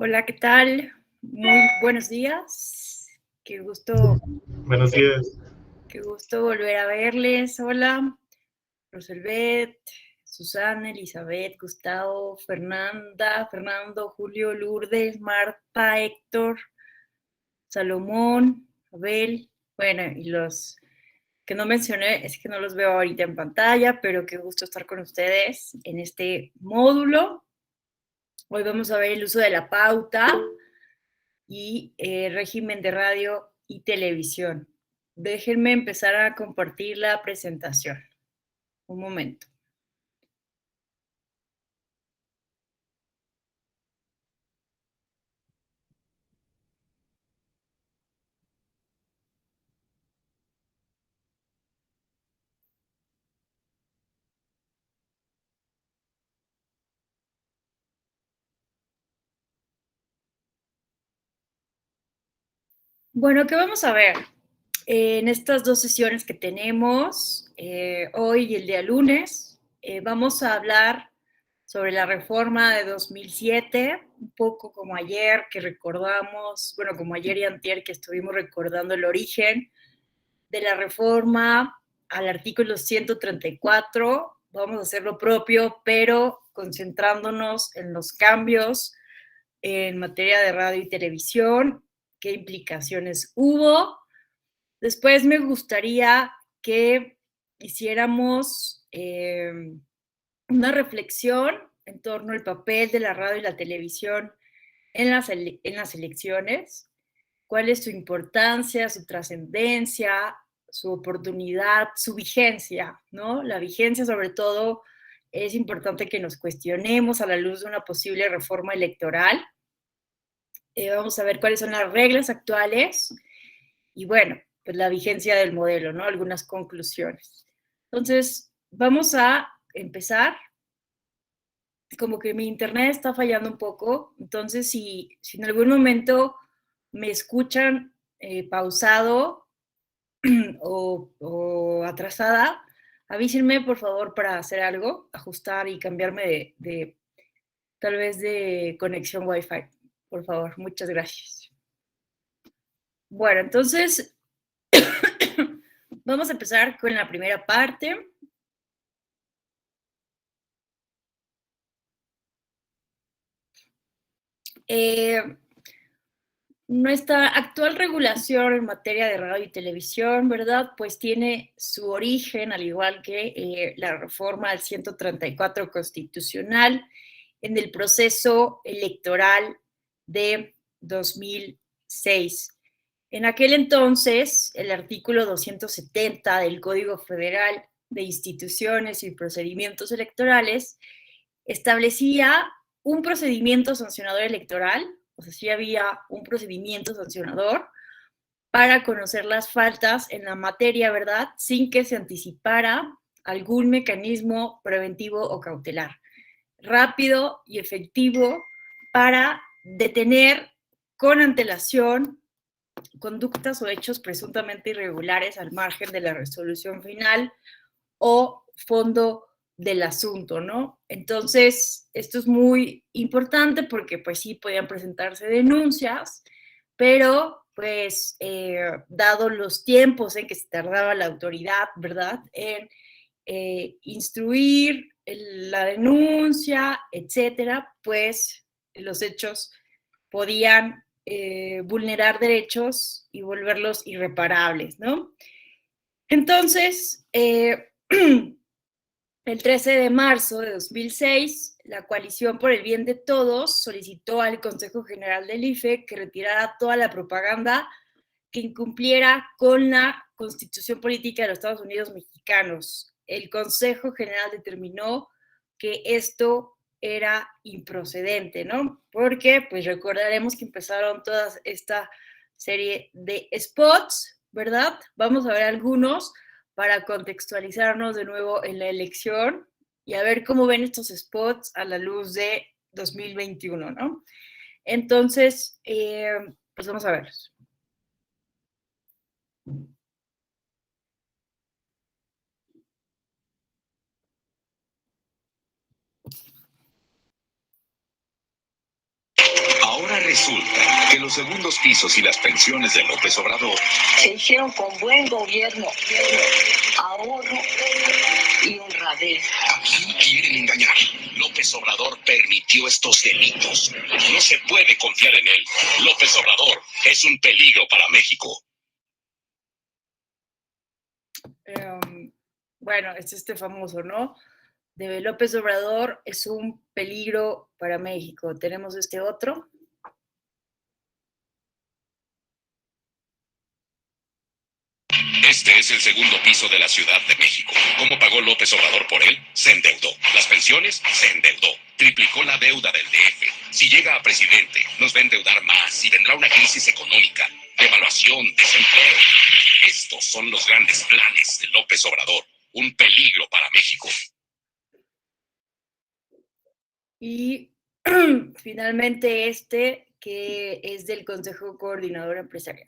Hola, ¿qué tal? Muy buenos días. Qué gusto, Buenos días. qué gusto volver a verles. Hola, Roselbet, Susana, Elizabeth, Gustavo, Fernanda, Fernando, Julio, Lourdes, Marta, Héctor, Salomón, Abel. Bueno, y los que no mencioné es que no los veo ahorita en pantalla, pero qué gusto estar con ustedes en este módulo. Hoy vamos a ver el uso de la pauta y régimen de radio y televisión. Déjenme empezar a compartir la presentación. Un momento. Bueno, ¿qué vamos a ver? En estas dos sesiones que tenemos, hoy y el día lunes, vamos a hablar sobre la reforma de 2007, un poco como ayer que recordamos, bueno, como ayer y antier que estuvimos recordando el origen de la reforma al artículo 134. Vamos a hacer lo propio, pero concentrándonos en los cambios en materia de radio y televisión, qué implicaciones hubo. Después me gustaría que hiciéramos una reflexión en torno al papel de la radio y la televisión en las elecciones, cuál es su importancia, su trascendencia, su oportunidad, su vigencia, ¿no? La vigencia, sobre todo, es importante que nos cuestionemos a la luz de una posible reforma electoral. Vamos a ver cuáles son las reglas actuales y, bueno, pues la vigencia del modelo, ¿no? Algunas conclusiones. Entonces, vamos a empezar. Como que mi internet está fallando un poco, entonces si en algún momento me escuchan pausado o atrasada, avísenme por favor para hacer algo, ajustar y cambiarme de tal vez de conexión Wi-Fi, por favor, muchas gracias. Bueno, entonces vamos a empezar con la primera parte. Nuestra actual regulación en materia de radio y televisión, ¿verdad? Pues tiene su origen, al igual que la reforma del 134 constitucional, en el proceso electoral de 2006. En aquel entonces, el artículo 270 del Código Federal de Instituciones y Procedimientos Electorales establecía un procedimiento sancionador electoral, o sea, sí había un procedimiento sancionador para conocer las faltas en la materia, ¿verdad? Sin que se anticipara algún mecanismo preventivo o cautelar, rápido y efectivo para detener con antelación conductas o hechos presuntamente irregulares al margen de la resolución final o fondo del asunto, ¿no? Entonces, esto es muy importante porque pues sí podían presentarse denuncias, pero pues dado los tiempos en que se tardaba la autoridad, ¿verdad? En instruir la denuncia, etcétera, pues los hechos podían vulnerar derechos y volverlos irreparables, ¿no? Entonces, el 13 de marzo de 2006, la Coalición por el Bien de Todos solicitó al Consejo General del IFE que retirara toda la propaganda que incumpliera con la Constitución Política de los Estados Unidos Mexicanos. El Consejo General determinó que esto era improcedente, ¿no? Porque, pues recordaremos que empezaron toda esta serie de spots, ¿verdad? Vamos a ver algunos para contextualizarnos de nuevo en la elección y a ver cómo ven estos spots a la luz de 2021, ¿no? Entonces, pues vamos a verlos. Ahora Resulta que los segundos pisos y las pensiones de López Obrador se hicieron con buen gobierno, ahorro y honradez. ¿A quién quieren engañar? López Obrador permitió estos delitos. No se puede confiar en él. López Obrador es un peligro para México. Bueno, es este famoso, ¿no? De López Obrador es un peligro para México. Tenemos este otro. Este es el segundo piso de la Ciudad de México. ¿Cómo pagó López Obrador por él? Se endeudó. Las pensiones, se endeudó. Triplicó la deuda del DF. Si llega a presidente, nos va a endeudar más y vendrá una crisis económica, devaluación, desempleo. Estos son los grandes planes de López Obrador. Un peligro para México. Y finalmente este, que es del Consejo Coordinador Empresarial.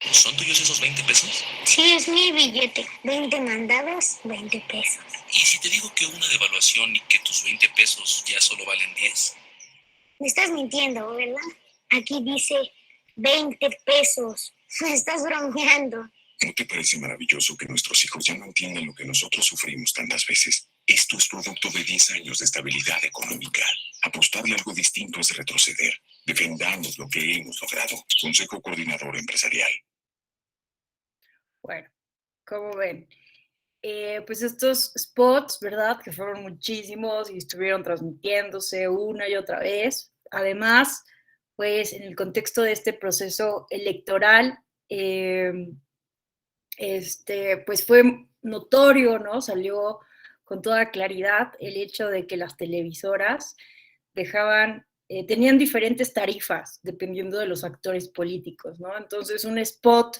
¿Son tuyos esos 20 pesos? Sí, es mi billete. 20 mandados, 20 pesos. ¿Y si te digo que una devaluación y que tus 20 pesos ya solo valen 10? Me estás mintiendo, ¿verdad? Aquí dice 20 pesos. Me estás bromeando. ¿No te parece maravilloso que nuestros hijos ya no entiendan lo que nosotros sufrimos tantas veces? Esto es producto de 10 años de estabilidad económica. Apostarle algo distinto es retroceder. Defendamos lo que hemos logrado. Consejo Coordinador Empresarial. Bueno, como ven, pues estos spots, ¿verdad? Que fueron muchísimos y estuvieron transmitiéndose una y otra vez. Además, pues en el contexto de este proceso electoral, pues fue notorio, ¿no? Salió con toda claridad el hecho de que las televisoras tenían diferentes tarifas dependiendo de los actores políticos, ¿no? Entonces, un spot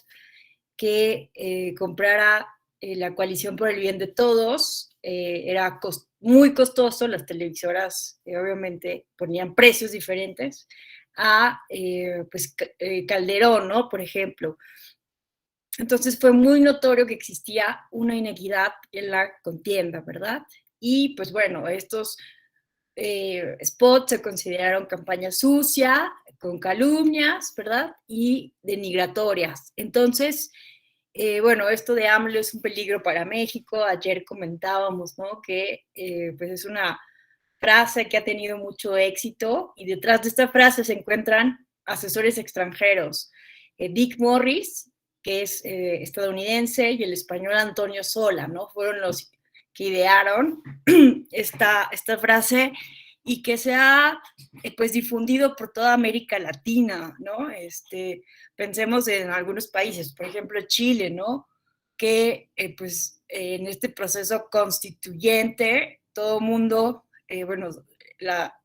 que comprara la Coalición por el Bien de Todos era muy costoso. Las televisoras obviamente ponían precios diferentes a pues Calderón, ¿no? Por ejemplo. Entonces fue muy notorio que existía una inequidad en la contienda, ¿verdad? Y pues bueno, estos spots se consideraron campaña sucia, con calumnias, ¿verdad? Y denigratorias. Entonces, bueno, esto de AMLO es un peligro para México. Ayer comentábamos, ¿no? Que pues es una frase que ha tenido mucho éxito y detrás de esta frase se encuentran asesores extranjeros. Dick Morris, que es estadounidense, y el español Antonio Sola, ¿no? Fueron los que idearon esta frase y que se ha pues difundido por toda América Latina, ¿no? Pensemos en algunos países, por ejemplo Chile, ¿no? Que pues en este proceso constituyente todo el mundo, bueno,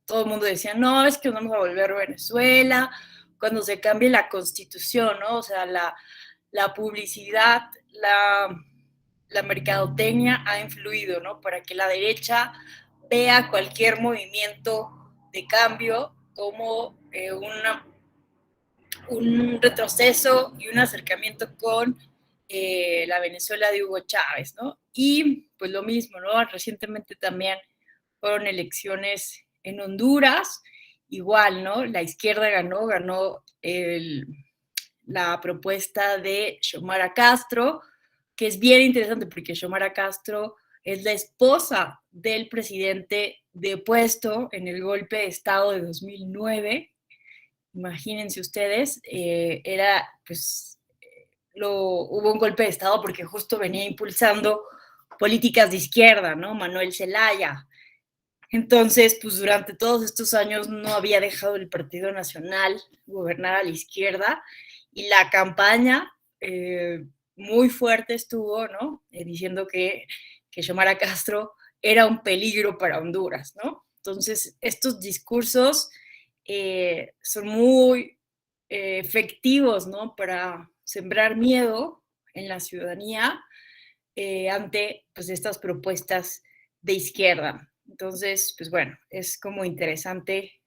todo el mundo decía, no, es que nos vamos a volver Venezuela, cuando se cambie la constitución, ¿no? O sea, la publicidad, la mercadotecnia ha influido, ¿no? Para que la derecha vea cualquier movimiento de cambio como un retroceso y un acercamiento con la Venezuela de Hugo Chávez, ¿no? Y pues lo mismo, ¿no? Recientemente también fueron elecciones en Honduras, igual, ¿no? La izquierda ganó la propuesta de Xiomara Castro, que es bien interesante porque Xiomara Castro es la esposa del presidente depuesto en el golpe de Estado de 2009. Imagínense ustedes, hubo un golpe de Estado porque justo venía impulsando políticas de izquierda, ¿no? Manuel Zelaya. Entonces, pues durante todos estos años no había dejado el Partido Nacional gobernar a la izquierda y la campaña muy fuerte estuvo, ¿no? Diciendo que Xiomara Castro era un peligro para Honduras, ¿no? Entonces, estos discursos son muy efectivos, ¿no? Para sembrar miedo en la ciudadanía ante pues, estas propuestas de izquierda. Entonces, pues bueno, es como interesante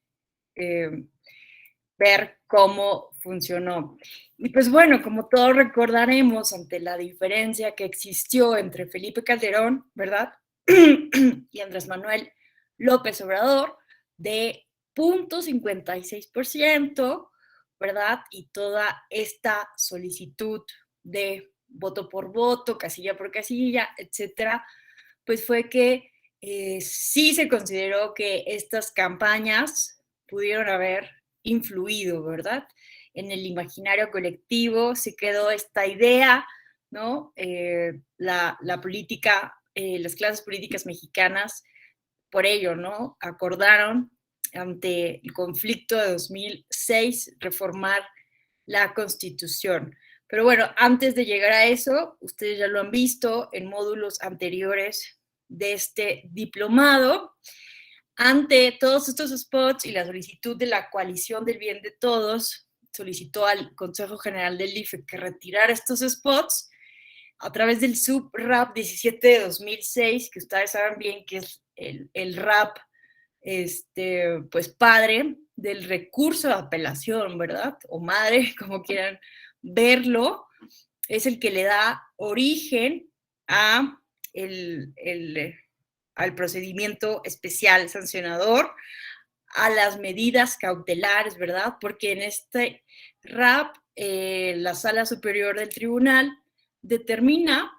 ver cómo funcionó. Y pues bueno, como todos recordaremos, ante la diferencia que existió entre Felipe Calderón, ¿verdad? y Andrés Manuel López Obrador de 0.56%, ¿verdad? Y toda esta solicitud de voto por voto, casilla por casilla, etcétera, pues fue que sí se consideró que estas campañas pudieron haber influido, ¿verdad? En el imaginario colectivo se quedó esta idea, ¿no? La política, las clases políticas mexicanas, por ello, ¿no? Acordaron ante el conflicto de 2006 reformar la Constitución. Pero bueno, antes de llegar a eso, ustedes ya lo han visto en módulos anteriores de este diplomado. Ante todos estos spots y la solicitud de la coalición del bien de todos, solicitó al Consejo General del IFE que retirara estos spots a través del SUB-RAP 17 de 2006, que ustedes saben bien que es el RAP, pues padre del recurso de apelación, ¿verdad? O madre, como quieran verlo, es el que le da origen a al procedimiento especial sancionador, a las medidas cautelares, ¿verdad? Porque en este RAP, la Sala Superior del Tribunal determina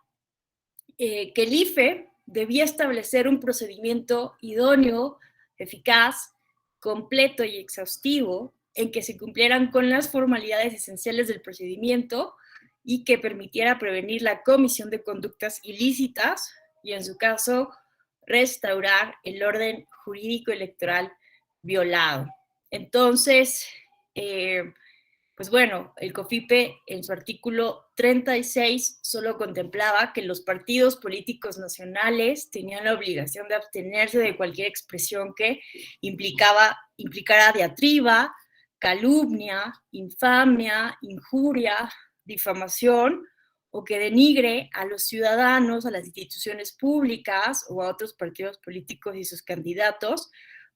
que el IFE debía establecer un procedimiento idóneo, eficaz, completo y exhaustivo en que se cumplieran con las formalidades esenciales del procedimiento y que permitiera prevenir la comisión de conductas ilícitas y, en su caso, restaurar el orden jurídico electoral violado. Entonces, pues bueno, el COFIPE en su artículo 36 solo contemplaba que los partidos políticos nacionales tenían la obligación de abstenerse de cualquier expresión que implicara diatriba, calumnia, infamia, injuria, difamación o que denigre a los ciudadanos, a las instituciones públicas o a otros partidos políticos y sus candidatos,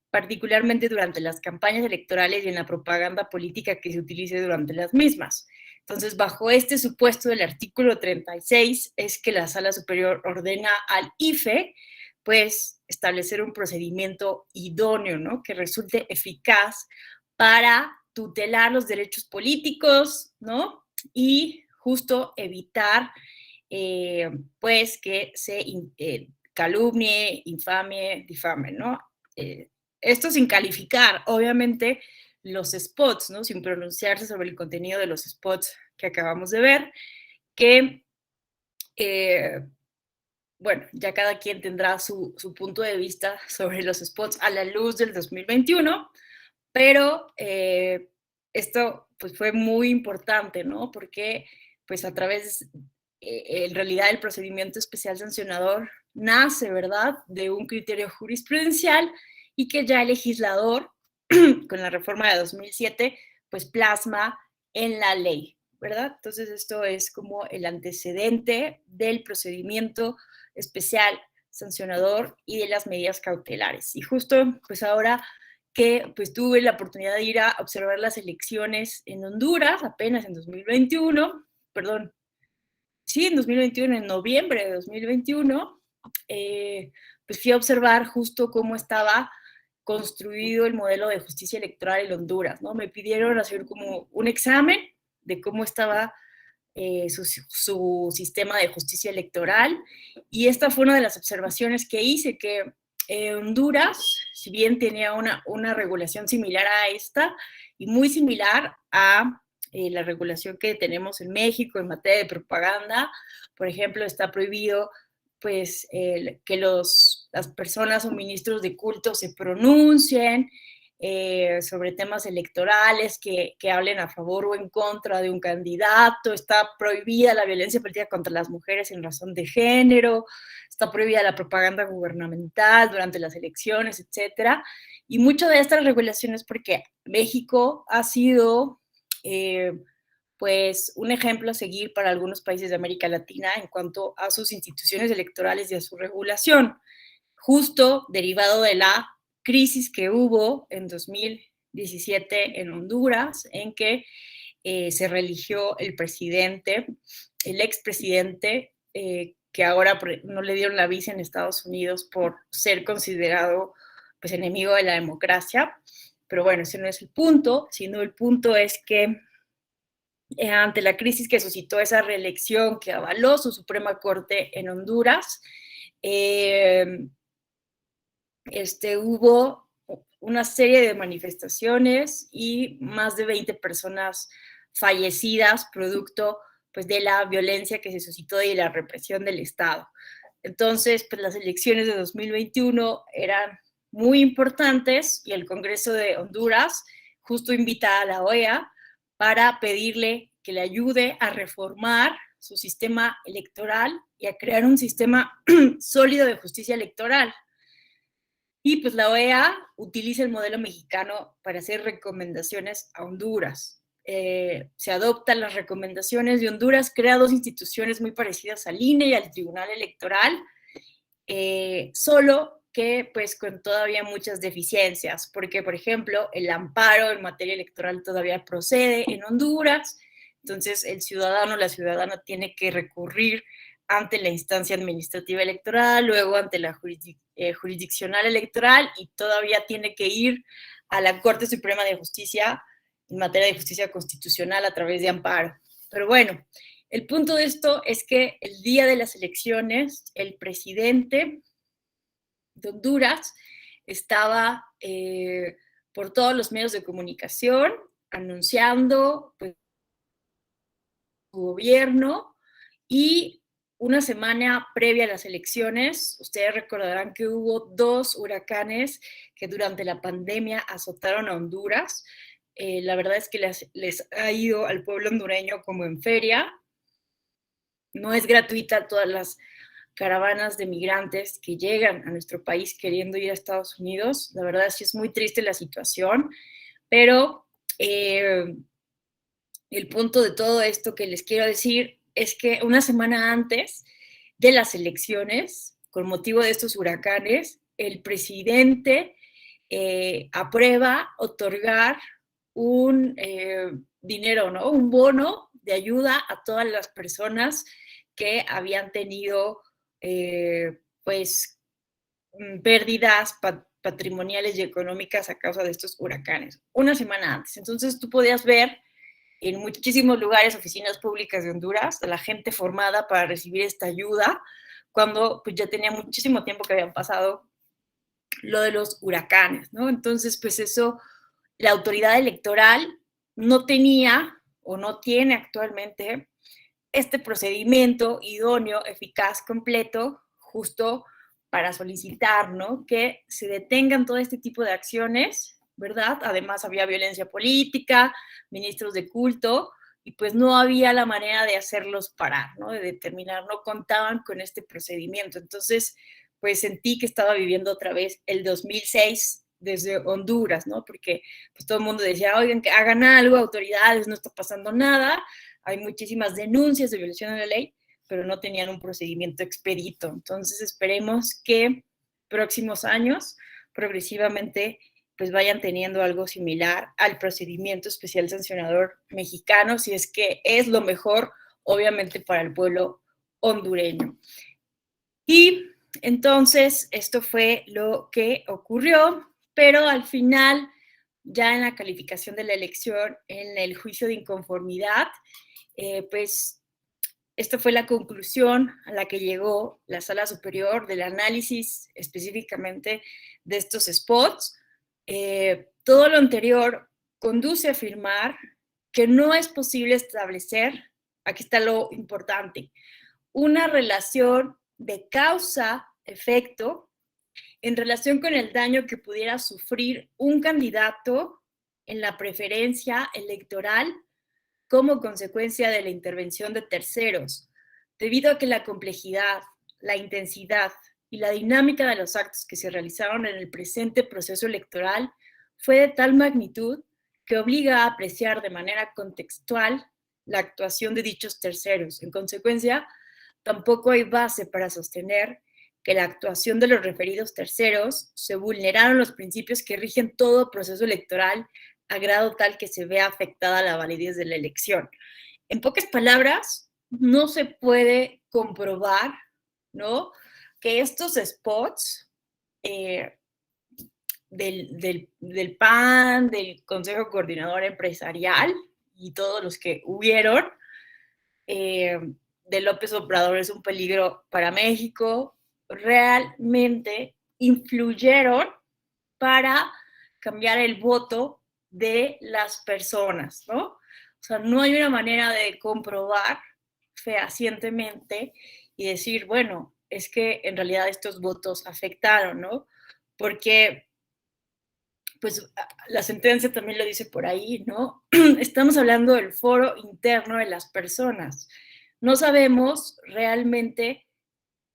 particularmente durante las campañas electorales y en la propaganda política que se utilice durante las mismas. Entonces, bajo este supuesto del artículo 36, es que la Sala Superior ordena al IFE, pues, establecer un procedimiento idóneo, ¿no? Que resulte eficaz para tutelar los derechos políticos, ¿no? Y justo evitar, pues, que se calumnie, infamie, difame, ¿no? Esto sin calificar, obviamente, los spots, ¿no? Sin pronunciarse sobre el contenido de los spots que acabamos de ver, que, bueno, ya cada quien tendrá su punto de vista sobre los spots a la luz del 2021, pero esto pues fue muy importante, ¿no? Porque pues a través, en realidad el procedimiento especial sancionador nace, ¿verdad?, de un criterio jurisprudencial y que ya el legislador, con la reforma de 2007, pues plasma en la ley, ¿verdad? Entonces esto es como el antecedente del procedimiento especial sancionador y de las medidas cautelares. Y justo pues ahora que pues tuve la oportunidad de ir a observar las elecciones en Honduras apenas en 2021, perdón, sí, en 2021, en noviembre de 2021, pues fui a observar justo cómo estaba construido el modelo de justicia electoral en Honduras, ¿no? Me pidieron hacer como un examen de cómo estaba su sistema de justicia electoral y esta fue una de las observaciones que hice, que Honduras, si bien tenía una regulación similar a esta y muy similar a la regulación que tenemos en México en materia de propaganda, por ejemplo, está prohibido pues que las personas o ministros de culto se pronuncien sobre temas electorales, que hablen a favor o en contra de un candidato, está prohibida la violencia política contra las mujeres en razón de género, está prohibida la propaganda gubernamental durante las elecciones, etcétera. Y muchas de estas regulaciones porque México ha sido pues un ejemplo a seguir para algunos países de América Latina en cuanto a sus instituciones electorales y a su regulación, justo derivado de la crisis que hubo en 2017 en Honduras, en que se reeligió el presidente, el expresidente, que que ahora no le dieron la visa en Estados Unidos por ser considerado pues enemigo de la democracia. Pero bueno, ese no es el punto, sino el punto es que ante la crisis que suscitó esa reelección que avaló su Suprema Corte en Honduras, hubo una serie de manifestaciones y más de 20 personas fallecidas producto pues, de la violencia que se suscitó y de la represión del Estado. Entonces, pues las elecciones de 2021 eran muy importantes y el Congreso de Honduras justo invita a la OEA para pedirle que le ayude a reformar su sistema electoral y a crear un sistema sólido de justicia electoral. Y pues la OEA utiliza el modelo mexicano para hacer recomendaciones a Honduras. Se adoptan las recomendaciones de Honduras, crea dos instituciones muy parecidas al INE y al Tribunal Electoral, solo que pues con todavía muchas deficiencias, porque por ejemplo el amparo en materia electoral todavía procede en Honduras, entonces el ciudadano o la ciudadana tiene que recurrir ante la instancia administrativa electoral, luego ante la jurisdiccional electoral y todavía tiene que ir a la Corte Suprema de Justicia en materia de justicia constitucional a través de amparo. Pero bueno, el punto de esto es que el día de las elecciones, el presidente de Honduras estaba por todos los medios de comunicación anunciando pues, su gobierno y una semana previa a las elecciones, ustedes recordarán que hubo 2 huracanes que durante la pandemia azotaron a Honduras. La verdad es que les ha ido al pueblo hondureño como en feria. No es gratuita todas las caravanas de migrantes que llegan a nuestro país queriendo ir a Estados Unidos. La verdad sí es muy triste la situación, pero el punto de todo esto que les quiero decir es que una semana antes de las elecciones, con motivo de estos huracanes, el presidente aprueba otorgar un dinero, ¿no? Un bono de ayuda a todas las personas que habían tenido pues pérdidas patrimoniales y económicas a causa de estos huracanes, una semana antes. Entonces tú podías ver en muchísimos lugares, oficinas públicas de Honduras, a la gente formada para recibir esta ayuda, cuando pues, ya tenía muchísimo tiempo que habían pasado lo de los huracanes, ¿no? Entonces, pues eso, la autoridad electoral no tenía o no tiene actualmente este procedimiento idóneo, eficaz, completo, justo para solicitar, ¿no? Que se detengan todo este tipo de acciones, ¿verdad? Además había violencia política, ministros de culto, y pues no había la manera de hacerlos parar, ¿no? De determinar, no contaban con este procedimiento. Entonces, pues sentí que estaba viviendo otra vez el 2006 desde Honduras, ¿no? Porque pues todo el mundo decía, oigan, que hagan algo, autoridades, no está pasando nada, hay muchísimas denuncias de violación de la ley, pero no tenían un procedimiento expedito. Entonces esperemos que próximos años progresivamente pues vayan teniendo algo similar al procedimiento especial sancionador mexicano, si es que es lo mejor, obviamente, para el pueblo hondureño. Y entonces esto fue lo que ocurrió, pero al final, ya en la calificación de la elección, en el juicio de inconformidad, pues esta fue la conclusión a la que llegó la Sala Superior del análisis específicamente de estos spots. Todo lo anterior conduce a afirmar que no es posible establecer, aquí está lo importante, una relación de causa-efecto en relación con el daño que pudiera sufrir un candidato en la preferencia electoral como consecuencia de la intervención de terceros, debido a que la complejidad, la intensidad y la dinámica de los actos que se realizaron en el presente proceso electoral fue de tal magnitud que obliga a apreciar de manera contextual la actuación de dichos terceros. En consecuencia, tampoco hay base para sostener que la actuación de los referidos terceros se vulneraron los principios que rigen todo proceso electoral a grado tal que se vea afectada la validez de la elección. En pocas palabras, no se puede comprobar ¿no? Que estos spots del PAN, del Consejo Coordinador Empresarial y todos los que hubieron, de López Obrador es un peligro para México, realmente influyeron para cambiar el voto de las personas, ¿no? O sea, no hay una manera de comprobar fehacientemente y decir, bueno, es que en realidad estos votos afectaron, ¿no? Porque, pues, la sentencia también lo dice por ahí, ¿no? Estamos hablando del foro interno de las personas. No sabemos realmente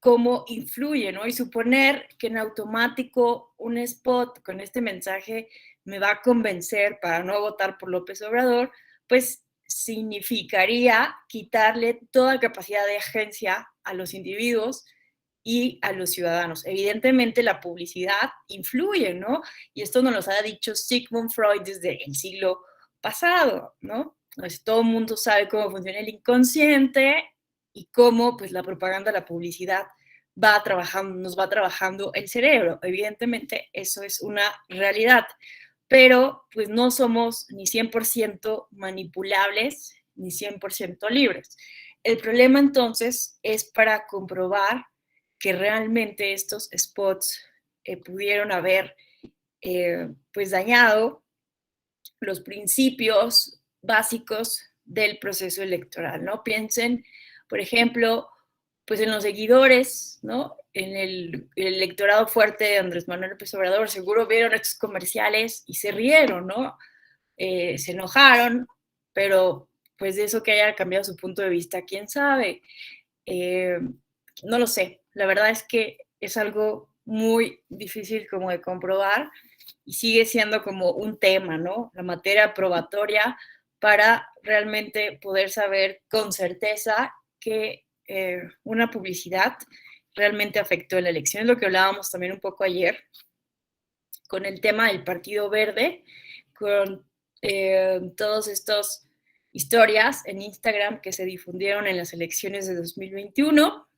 cómo influye, ¿no? Y suponer que en automático un spot con este mensaje me va a convencer para no votar por López Obrador, pues significaría quitarle toda capacidad de agencia a los individuos y a los ciudadanos. Evidentemente la publicidad influye, ¿no? Y esto nos lo ha dicho Sigmund Freud desde el siglo pasado, ¿no? Pues todo el mundo sabe cómo funciona el inconsciente y cómo pues la propaganda, la publicidad nos va trabajando el cerebro. Evidentemente eso es una realidad, pero pues no somos ni 100% manipulables ni 100% libres. El problema entonces es para comprobar que realmente estos spots pudieron haber pues dañado los principios básicos del proceso electoral, ¿no? Piensen, por ejemplo, pues en los seguidores, ¿no? En el electorado fuerte de Andrés Manuel López Obrador, seguro vieron estos comerciales y se rieron, ¿no? Se enojaron, pero pues de eso que haya cambiado su punto de vista, quién sabe. Eh, no lo sé, la verdad es que es algo muy difícil como de comprobar y sigue siendo como un tema, ¿no? La materia probatoria para realmente poder saber con certeza que una publicidad realmente afectó la elección. Es lo que hablábamos también un poco ayer con el tema del Partido Verde, con todas estas historias en Instagram que se difundieron en las elecciones de 2021,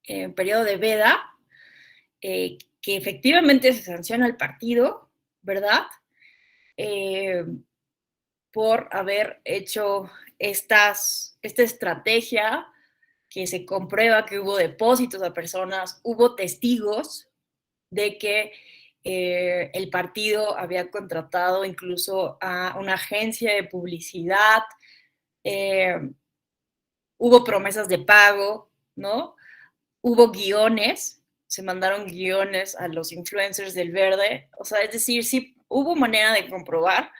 en periodo de veda, que efectivamente se sanciona al partido, ¿verdad? Eh, por haber hecho esta estrategia que se comprueba que hubo depósitos a personas, hubo testigos de que el partido había contratado incluso a una agencia de publicidad, eh, hubo promesas de pago, ¿no? Hubo guiones, se mandaron guiones a los influencers del Verde, o sea, es decir, sí hubo manera de comprobar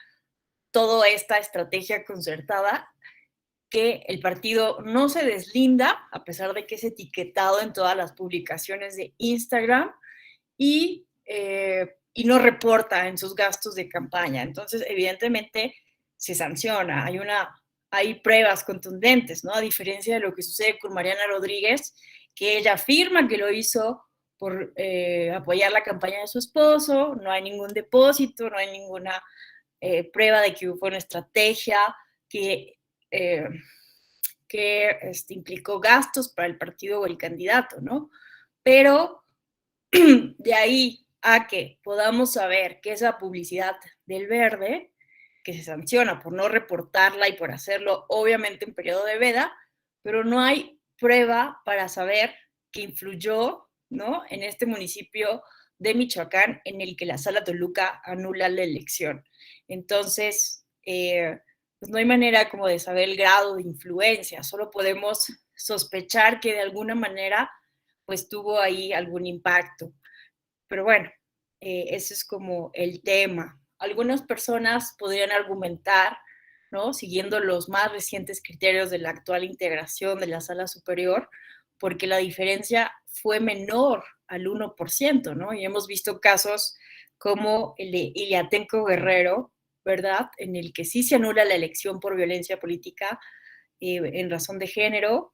toda esta estrategia concertada que el partido no se deslinda, a pesar de que es etiquetado en todas las publicaciones de Instagram y no reporta en sus gastos de campaña. Entonces, evidentemente, se sanciona. Hay pruebas contundentes, ¿no? A diferencia de lo que sucede con Mariana Rodríguez, que ella afirma que lo hizo por apoyar la campaña de su esposo, no hay ningún depósito, no hay ninguna prueba de que fue una estrategia que, eh, implicó gastos para el partido o el candidato, ¿no? Pero de ahí a que podamos saber que esa publicidad del Verde, que se sanciona por no reportarla y por hacerlo obviamente en periodo de veda, pero no hay prueba para saber que influyó, ¿no? En este municipio de Michoacán en el que la Sala Toluca anula la elección. Entonces, pues no hay manera como de saber el grado de influencia, solo podemos sospechar que de alguna manera pues tuvo ahí algún impacto. Pero bueno, ese es como el tema. Algunas personas podrían argumentar, ¿no? Siguiendo los más recientes criterios de la actual integración de la sala superior, porque la diferencia fue menor al 1%, ¿no? Y hemos visto casos como el de Iliatenco Guerrero, ¿verdad? En el que sí se anula la elección por violencia política en razón de género,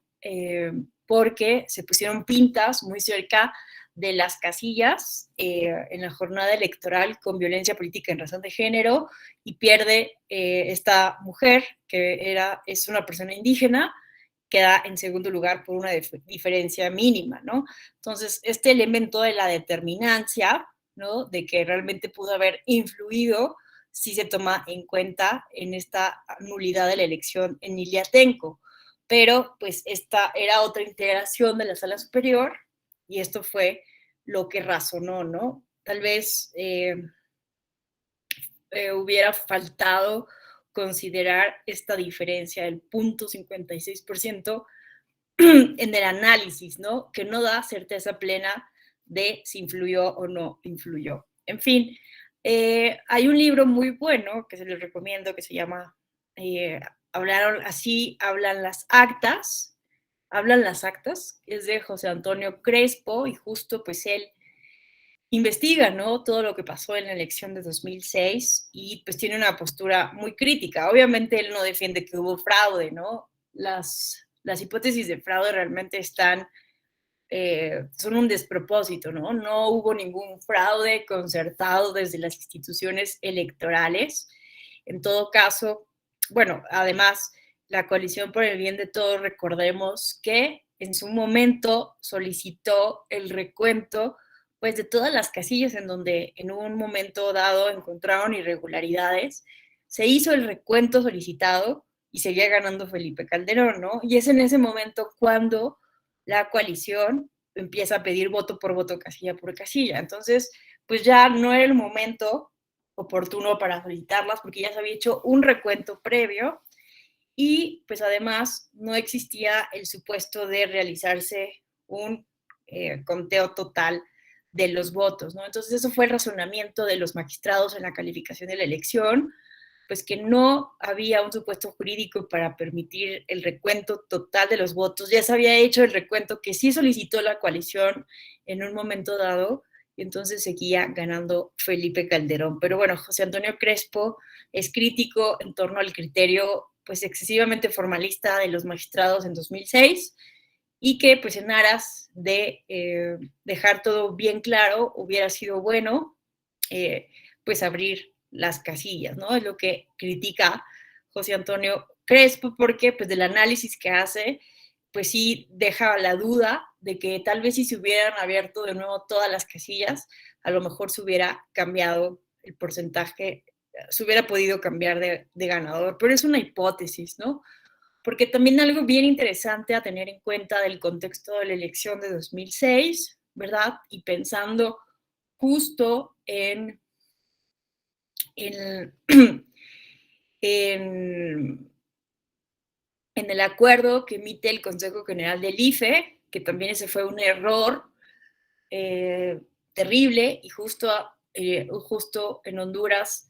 porque se pusieron pintas muy cerca de las casillas en la jornada electoral con violencia política en razón de género y pierde esta mujer que es una persona indígena queda en segundo lugar por una diferencia mínima, ¿no? Entonces, este elemento de la determinancia, ¿no? De que realmente pudo haber influido, sí se toma en cuenta en esta nulidad de la elección en Iliatenco. Pero, pues, esta era otra integración de la sala superior y esto fue lo que razonó, ¿no? Tal vez hubiera faltado considerar esta diferencia del 0.56% en el análisis, ¿no? Que no da certeza plena de si influyó o no influyó. En fin, hay un libro muy bueno que se les recomiendo que se llama Hablaron así, hablan las actas, es de José Antonio Crespo y justo pues él investiga, ¿no? Todo lo que pasó en la elección de 2006 y pues tiene una postura muy crítica. Obviamente él no defiende que hubo fraude, ¿no? Las hipótesis de fraude realmente son un despropósito, ¿no? No hubo ningún fraude concertado desde las instituciones electorales. En todo caso, bueno, además, la Coalición por el Bien de Todos, recordemos que en su momento solicitó el recuento pues de todas las casillas en donde en un momento dado encontraron irregularidades, se hizo el recuento solicitado y seguía ganando Felipe Calderón, ¿no? Y es en ese momento cuando la coalición empieza a pedir voto por voto, casilla por casilla. Entonces, pues ya no era el momento oportuno para solicitarlas porque ya se había hecho un recuento previo y pues además no existía el supuesto de realizarse un conteo total de los votos, ¿no? Entonces eso fue el razonamiento de los magistrados en la calificación de la elección, pues que no había un supuesto jurídico para permitir el recuento total de los votos. Ya se había hecho el recuento que sí solicitó la coalición en un momento dado, y entonces seguía ganando Felipe Calderón. Pero bueno, José Antonio Crespo es crítico en torno al criterio pues excesivamente formalista de los magistrados en 2006 y que pues en aras de dejar todo bien claro hubiera sido bueno pues abrir las casillas, ¿no? Es lo que critica José Antonio Crespo porque pues del análisis que hace pues sí deja la duda de que tal vez si se hubieran abierto de nuevo todas las casillas, a lo mejor se hubiera cambiado el porcentaje, se hubiera podido cambiar de ganador, pero es una hipótesis, ¿no? Porque también algo bien interesante a tener en cuenta del contexto de la elección de 2006, ¿verdad? Y pensando justo en, en el acuerdo que emite el Consejo General del IFE, que también ese fue un error terrible y justo en Honduras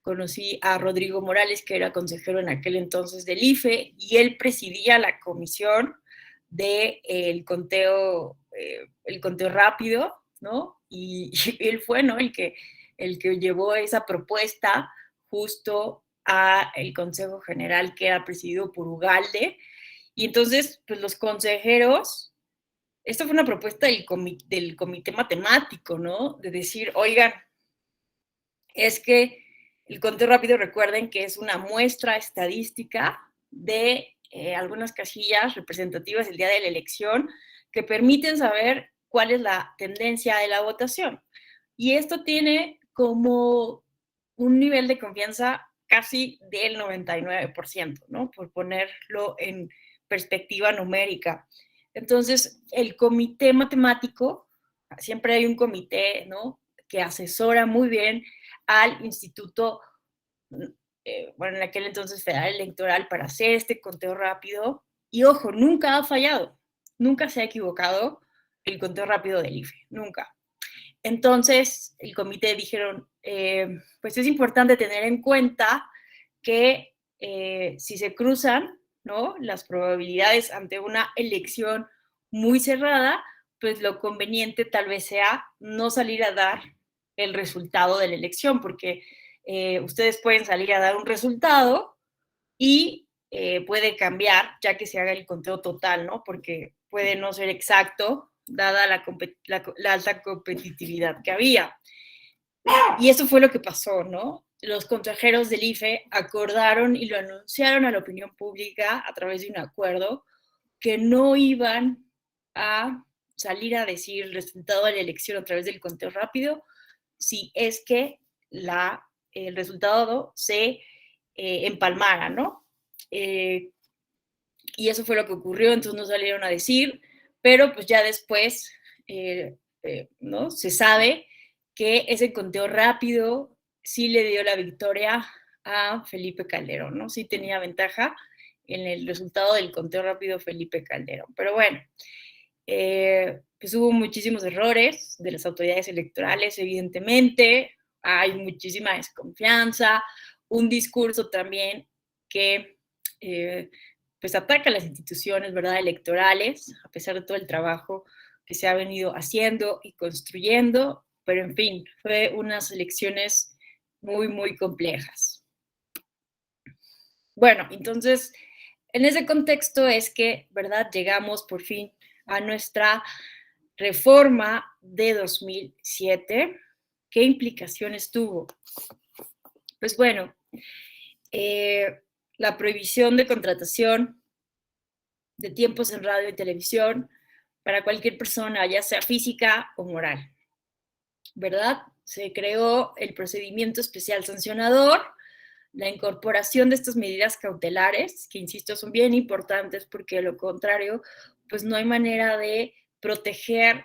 conocí a Rodrigo Morales, que era consejero en aquel entonces del IFE, y él presidía la comisión del el conteo rápido, ¿no? Y él fue, ¿no? El que llevó esa propuesta justo a el Consejo General, que era presidido por Ugalde, y entonces, pues los consejeros, esta fue una propuesta del comité matemático, ¿no? De decir, oigan, es que el conteo rápido, recuerden que es una muestra estadística de algunas casillas representativas el día de la elección que permiten saber cuál es la tendencia de la votación. Y esto tiene como un nivel de confianza casi del 99%, ¿no? Por ponerlo en perspectiva numérica. Entonces, el comité matemático, siempre hay un comité, ¿no? Que asesora muy bien al Instituto, bueno, en aquel entonces Federal Electoral, para hacer este conteo rápido. Y ojo, nunca ha fallado, nunca se ha equivocado el conteo rápido del IFE, nunca. Entonces, el comité dijeron, pues es importante tener en cuenta que si se cruzan, ¿no? Las probabilidades ante una elección muy cerrada, pues lo conveniente tal vez sea no salir a dar el resultado de la elección, porque ustedes pueden salir a dar un resultado y puede cambiar ya que se haga el conteo total, ¿no? Porque puede no ser exacto dada la alta competitividad que había. Y eso fue lo que pasó, ¿no? Los consejeros del IFE acordaron y lo anunciaron a la opinión pública a través de un acuerdo que no iban a salir a decir el resultado de la elección a través del conteo rápido si es que el resultado se empalmara, ¿no? Y eso fue lo que ocurrió, entonces no salieron a decir, pero pues ya después, ¿no? Se sabe que ese conteo rápido sí le dio la victoria a Felipe Calderón, ¿no? Sí tenía ventaja en el resultado del conteo rápido Felipe Calderón. Pero bueno, pues hubo muchísimos errores de las autoridades electorales, evidentemente, hay muchísima desconfianza, un discurso también que pues ataca las instituciones, ¿verdad?, electorales, a pesar de todo el trabajo que se ha venido haciendo y construyendo, pero en fin, fue unas elecciones muy, muy complejas. Bueno, entonces, en ese contexto es que, ¿verdad?, llegamos por fin a nuestra reforma de 2007. ¿Qué implicaciones tuvo? Pues bueno, la prohibición de contratación de tiempos en radio y televisión para cualquier persona, ya sea física o moral, ¿verdad? Se creó el procedimiento especial sancionador, la incorporación de estas medidas cautelares, que insisto, son bien importantes porque de lo contrario, pues no hay manera de proteger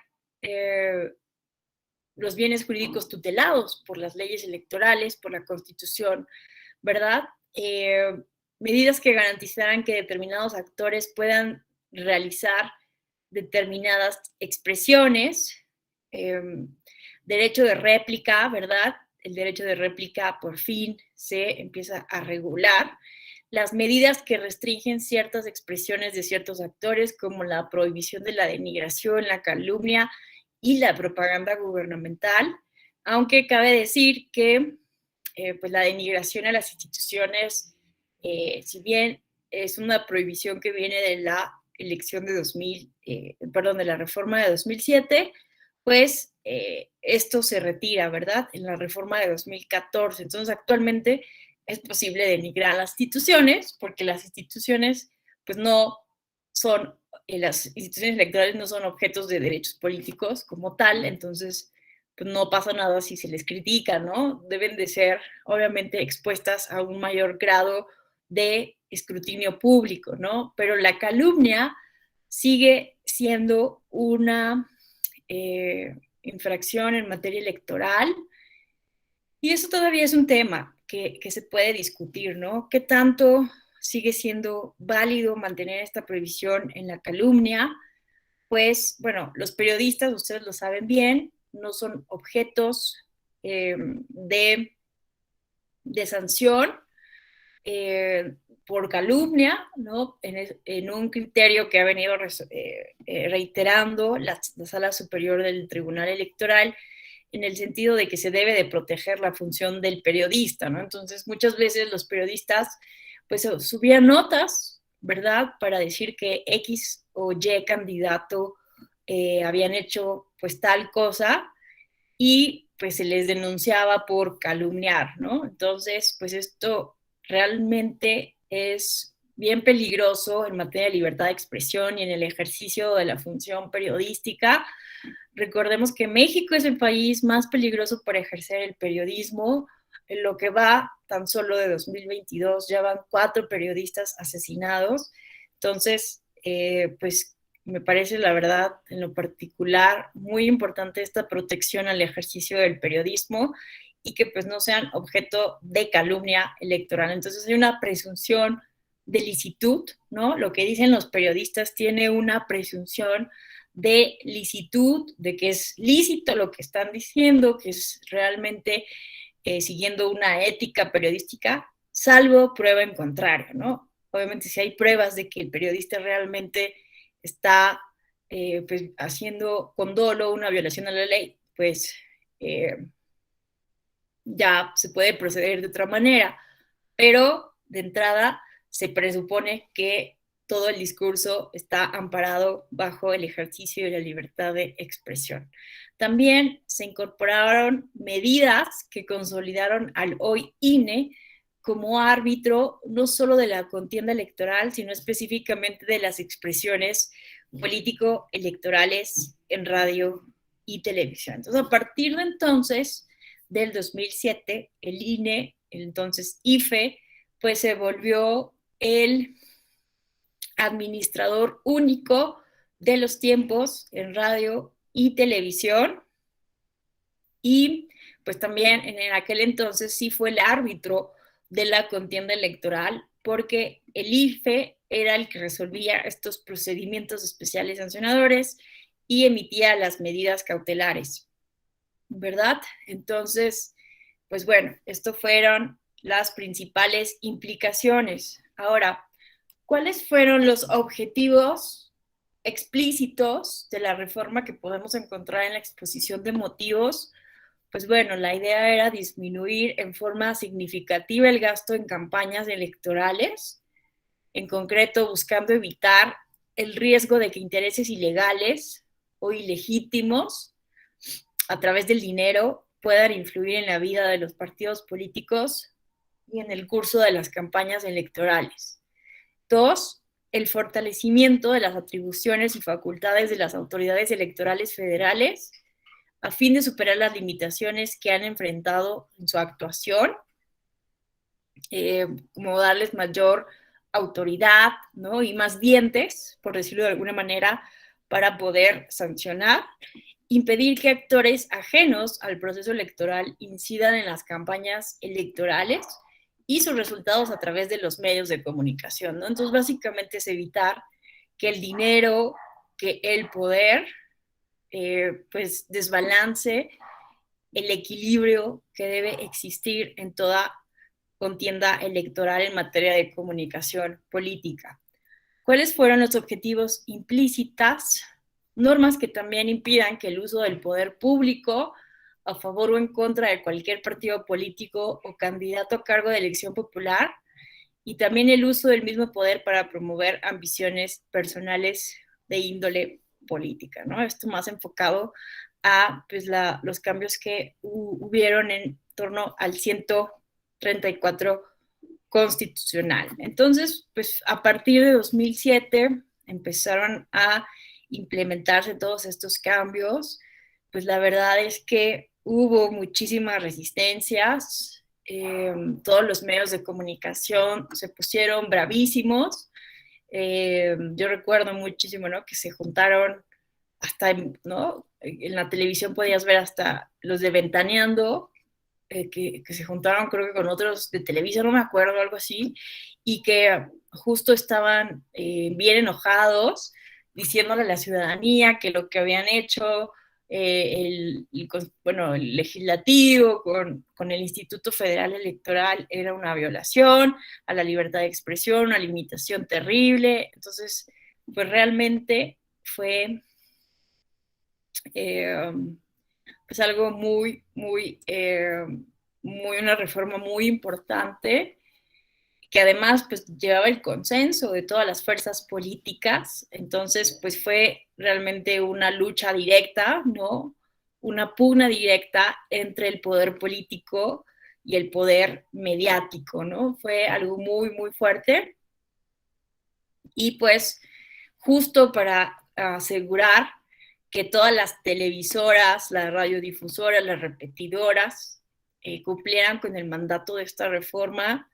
los bienes jurídicos tutelados por las leyes electorales, por la Constitución, ¿verdad? Medidas que garantizaran que determinados actores puedan realizar determinadas expresiones, derecho de réplica, ¿verdad? El derecho de réplica por fin se empieza a regular. Las medidas que restringen ciertas expresiones de ciertos actores, como la prohibición de la denigración, la calumnia y la propaganda gubernamental, aunque cabe decir que pues la denigración a las instituciones, si bien es una prohibición que viene de la elección de de la reforma de 2007, pues esto se retira, ¿verdad? En la reforma de 2014. Entonces, actualmente es posible denigrar a las instituciones, porque las instituciones, pues no son, las instituciones electorales no son objetos de derechos políticos como tal, entonces pues no pasa nada si se les critica, ¿no? Deben de ser, obviamente, expuestas a un mayor grado de escrutinio público, ¿no? Pero la calumnia sigue siendo una infracción en materia electoral y eso todavía es un tema que se puede discutir, ¿no? ¿Qué tanto sigue siendo válido mantener esta prohibición en la calumnia? Pues, bueno, los periodistas, ustedes lo saben bien, no son objetos de sanción por calumnia, ¿no? En un criterio que ha venido reiterando la Sala Superior del Tribunal Electoral, en el sentido de que se debe de proteger la función del periodista, ¿no? Entonces, muchas veces los periodistas, pues, subían notas, ¿verdad?, para decir que X o Y candidato habían hecho, pues, tal cosa, y pues se les denunciaba por calumniar, ¿no? Entonces, pues esto realmente es bien peligroso en materia de libertad de expresión y en el ejercicio de la función periodística. Recordemos que México es el país más peligroso para ejercer el periodismo. En lo que va tan solo de 2022, ya van 4 periodistas asesinados. Entonces, pues me parece, la verdad, en lo particular, muy importante esta protección al ejercicio del periodismo y que pues no sean objeto de calumnia electoral. Entonces hay una presunción de licitud, ¿no? Lo que dicen los periodistas tiene una presunción de licitud, de que es lícito lo que están diciendo, que es realmente siguiendo una ética periodística, salvo prueba en contrario, ¿no? Obviamente si hay pruebas de que el periodista realmente está pues, haciendo con dolo una violación a la ley, pues ya se puede proceder de otra manera, pero de entrada se presupone que todo el discurso está amparado bajo el ejercicio de la libertad de expresión. También se incorporaron medidas que consolidaron al hoy INE como árbitro no solo de la contienda electoral, sino específicamente de las expresiones político-electorales en radio y televisión. Entonces, a partir de entonces, del 2007, el INE, el entonces IFE, pues se volvió el administrador único de los tiempos en radio y televisión, y pues también en aquel entonces sí fue el árbitro de la contienda electoral, porque el IFE era el que resolvía estos procedimientos especiales sancionadores y emitía las medidas cautelares, ¿verdad? Entonces, pues bueno, esto fueron las principales implicaciones. Ahora, ¿cuáles fueron los objetivos explícitos de la reforma que podemos encontrar en la exposición de motivos? Pues bueno, la idea era disminuir en forma significativa el gasto en campañas electorales, en concreto buscando evitar el riesgo de que intereses ilegales o ilegítimos a través del dinero puedan influir en la vida de los partidos políticos y en el curso de las campañas electorales. Dos, el fortalecimiento de las atribuciones y facultades de las autoridades electorales federales a fin de superar las limitaciones que han enfrentado en su actuación, como darles mayor autoridad, ¿no? Y más dientes, por decirlo de alguna manera, para poder sancionar, impedir que actores ajenos al proceso electoral incidan en las campañas electorales y sus resultados a través de los medios de comunicación, ¿no? Entonces, básicamente es evitar que el dinero, que el poder, pues desbalance el equilibrio que debe existir en toda contienda electoral en materia de comunicación política. ¿Cuáles fueron los objetivos implícitas? Normas que también impidan que el uso del poder público a favor o en contra de cualquier partido político o candidato a cargo de elección popular, y también el uso del mismo poder para promover ambiciones personales de índole política, ¿no? Esto más enfocado a pues, los cambios que hubieron en torno al 134 constitucional. Entonces, pues a partir de 2007 empezaron a implementarse todos estos cambios. Pues la verdad es que hubo muchísimas resistencias, todos los medios de comunicación se pusieron bravísimos. Yo recuerdo muchísimo, ¿no? Que se juntaron hasta, ¿no? En la televisión podías ver hasta los de Ventaneando, que se juntaron creo que con otros de Televisa, no me acuerdo, algo así, y que justo estaban bien enojados, diciéndole a la ciudadanía que lo que habían hecho bueno, el legislativo con el Instituto Federal Electoral era una violación a la libertad de expresión, una limitación terrible. Entonces, pues realmente fue eh, pues algo muy una reforma muy importante, que además pues llevaba el consenso de todas las fuerzas políticas. Entonces pues fue realmente una lucha directa, ¿no? Una pugna directa entre el poder político y el poder mediático, ¿no? Fue algo muy fuerte, y pues justo para asegurar que todas las televisoras, las radiodifusoras, las repetidoras cumplieran con el mandato de esta reforma,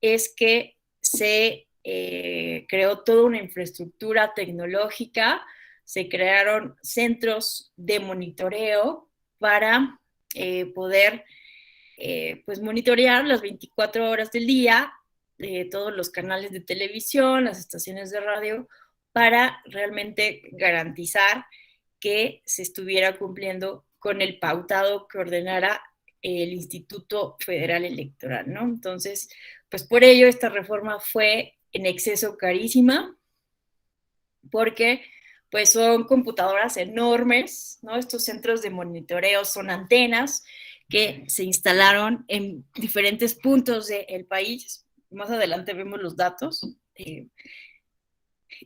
es que se creó toda una infraestructura tecnológica, se crearon centros de monitoreo para poder pues monitorear las 24 horas del día todos los canales de televisión, las estaciones de radio, para realmente garantizar que se estuviera cumpliendo con el pautado que ordenara el Instituto Federal Electoral, ¿no? Entonces, pues por ello esta reforma fue en exceso carísima, porque pues son computadoras enormes, ¿no? Estos centros de monitoreo son antenas que se instalaron en diferentes puntos del país. Más adelante vemos los datos.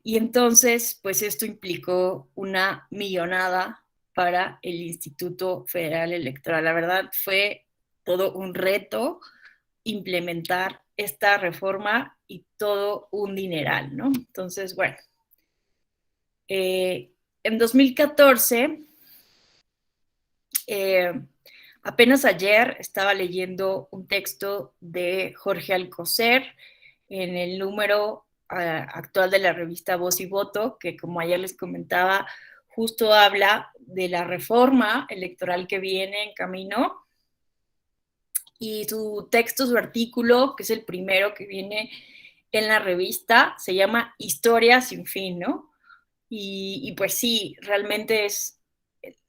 Y entonces, pues esto implicó una millonada para el Instituto Federal Electoral. La verdad fue todo un reto, implementar esta reforma y todo un dineral, ¿no? Entonces, bueno, en 2014, apenas ayer estaba leyendo un texto de Jorge Alcocer en el número actual de la revista Voz y Voto, que como ayer les comentaba, justo habla de la reforma electoral que viene en camino. Y su texto, su artículo, que es el primero que viene en la revista, se llama Historia sin fin, ¿no? Y pues sí, realmente es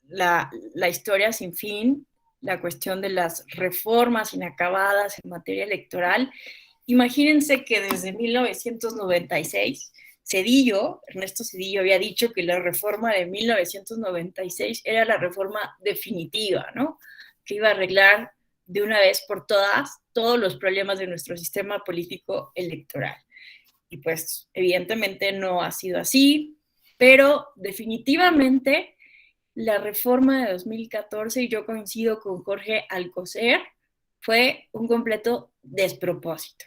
la historia sin fin, la cuestión de las reformas inacabadas en materia electoral. Imagínense que desde 1996, Ernesto Zedillo había dicho que la reforma de 1996 era la reforma definitiva, ¿no? Que iba a arreglar de una vez por todas todos los problemas de nuestro sistema político electoral. Y pues evidentemente no ha sido así, pero definitivamente la reforma de 2014, y yo coincido con Jorge Alcocer, fue un completo despropósito.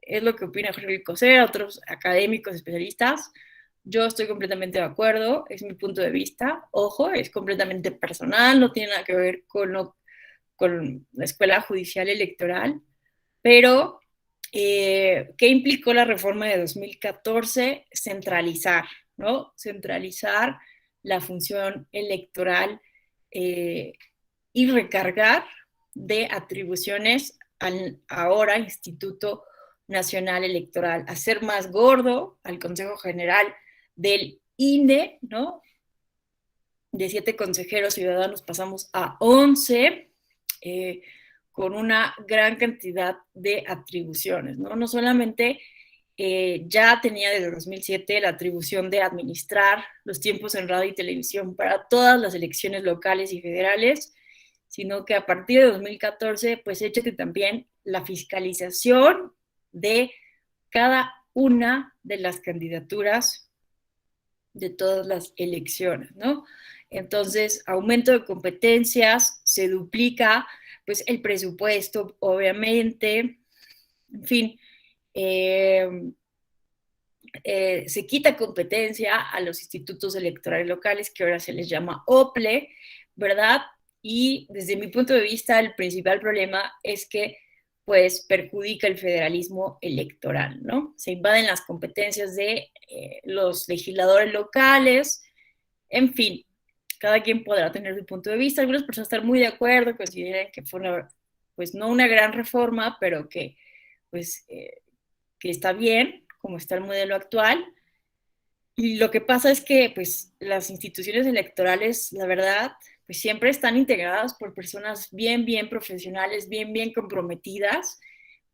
Es lo que opina Jorge Alcocer, otros académicos especialistas. Yo estoy completamente de acuerdo, es mi punto de vista. Ojo, es completamente personal, no tiene nada que ver con la Escuela Judicial Electoral, pero ¿qué implicó la reforma de 2014? Centralizar, ¿no? Centralizar la función electoral y recargar de atribuciones al ahora Instituto Nacional Electoral, hacer más gordo al Consejo General del INE, ¿no? De 7 consejeros ciudadanos pasamos a 11, con una gran cantidad de atribuciones, ¿no? No solamente ya tenía desde 2007 la atribución de administrar los tiempos en radio y televisión para todas las elecciones locales y federales, sino que a partir de 2014, pues échate también la fiscalización de cada una de las candidaturas de todas las elecciones, ¿no? Entonces, aumento de competencias, se duplica, pues, el presupuesto, obviamente, en fin, se quita competencia a los institutos electorales locales, que ahora se les llama OPLE, ¿verdad? Y desde mi punto de vista, el principal problema es que pues perjudica el federalismo electoral, ¿no? Se invaden las competencias de los legisladores locales, en fin, cada quien podrá tener su punto de vista, algunas personas están muy de acuerdo, consideran que fue una, pues no una gran reforma, pero que pues que está bien, como está el modelo actual. Y lo que pasa es que pues las instituciones electorales, la verdad, pues siempre están integradas por personas bien, bien profesionales, bien, bien comprometidas.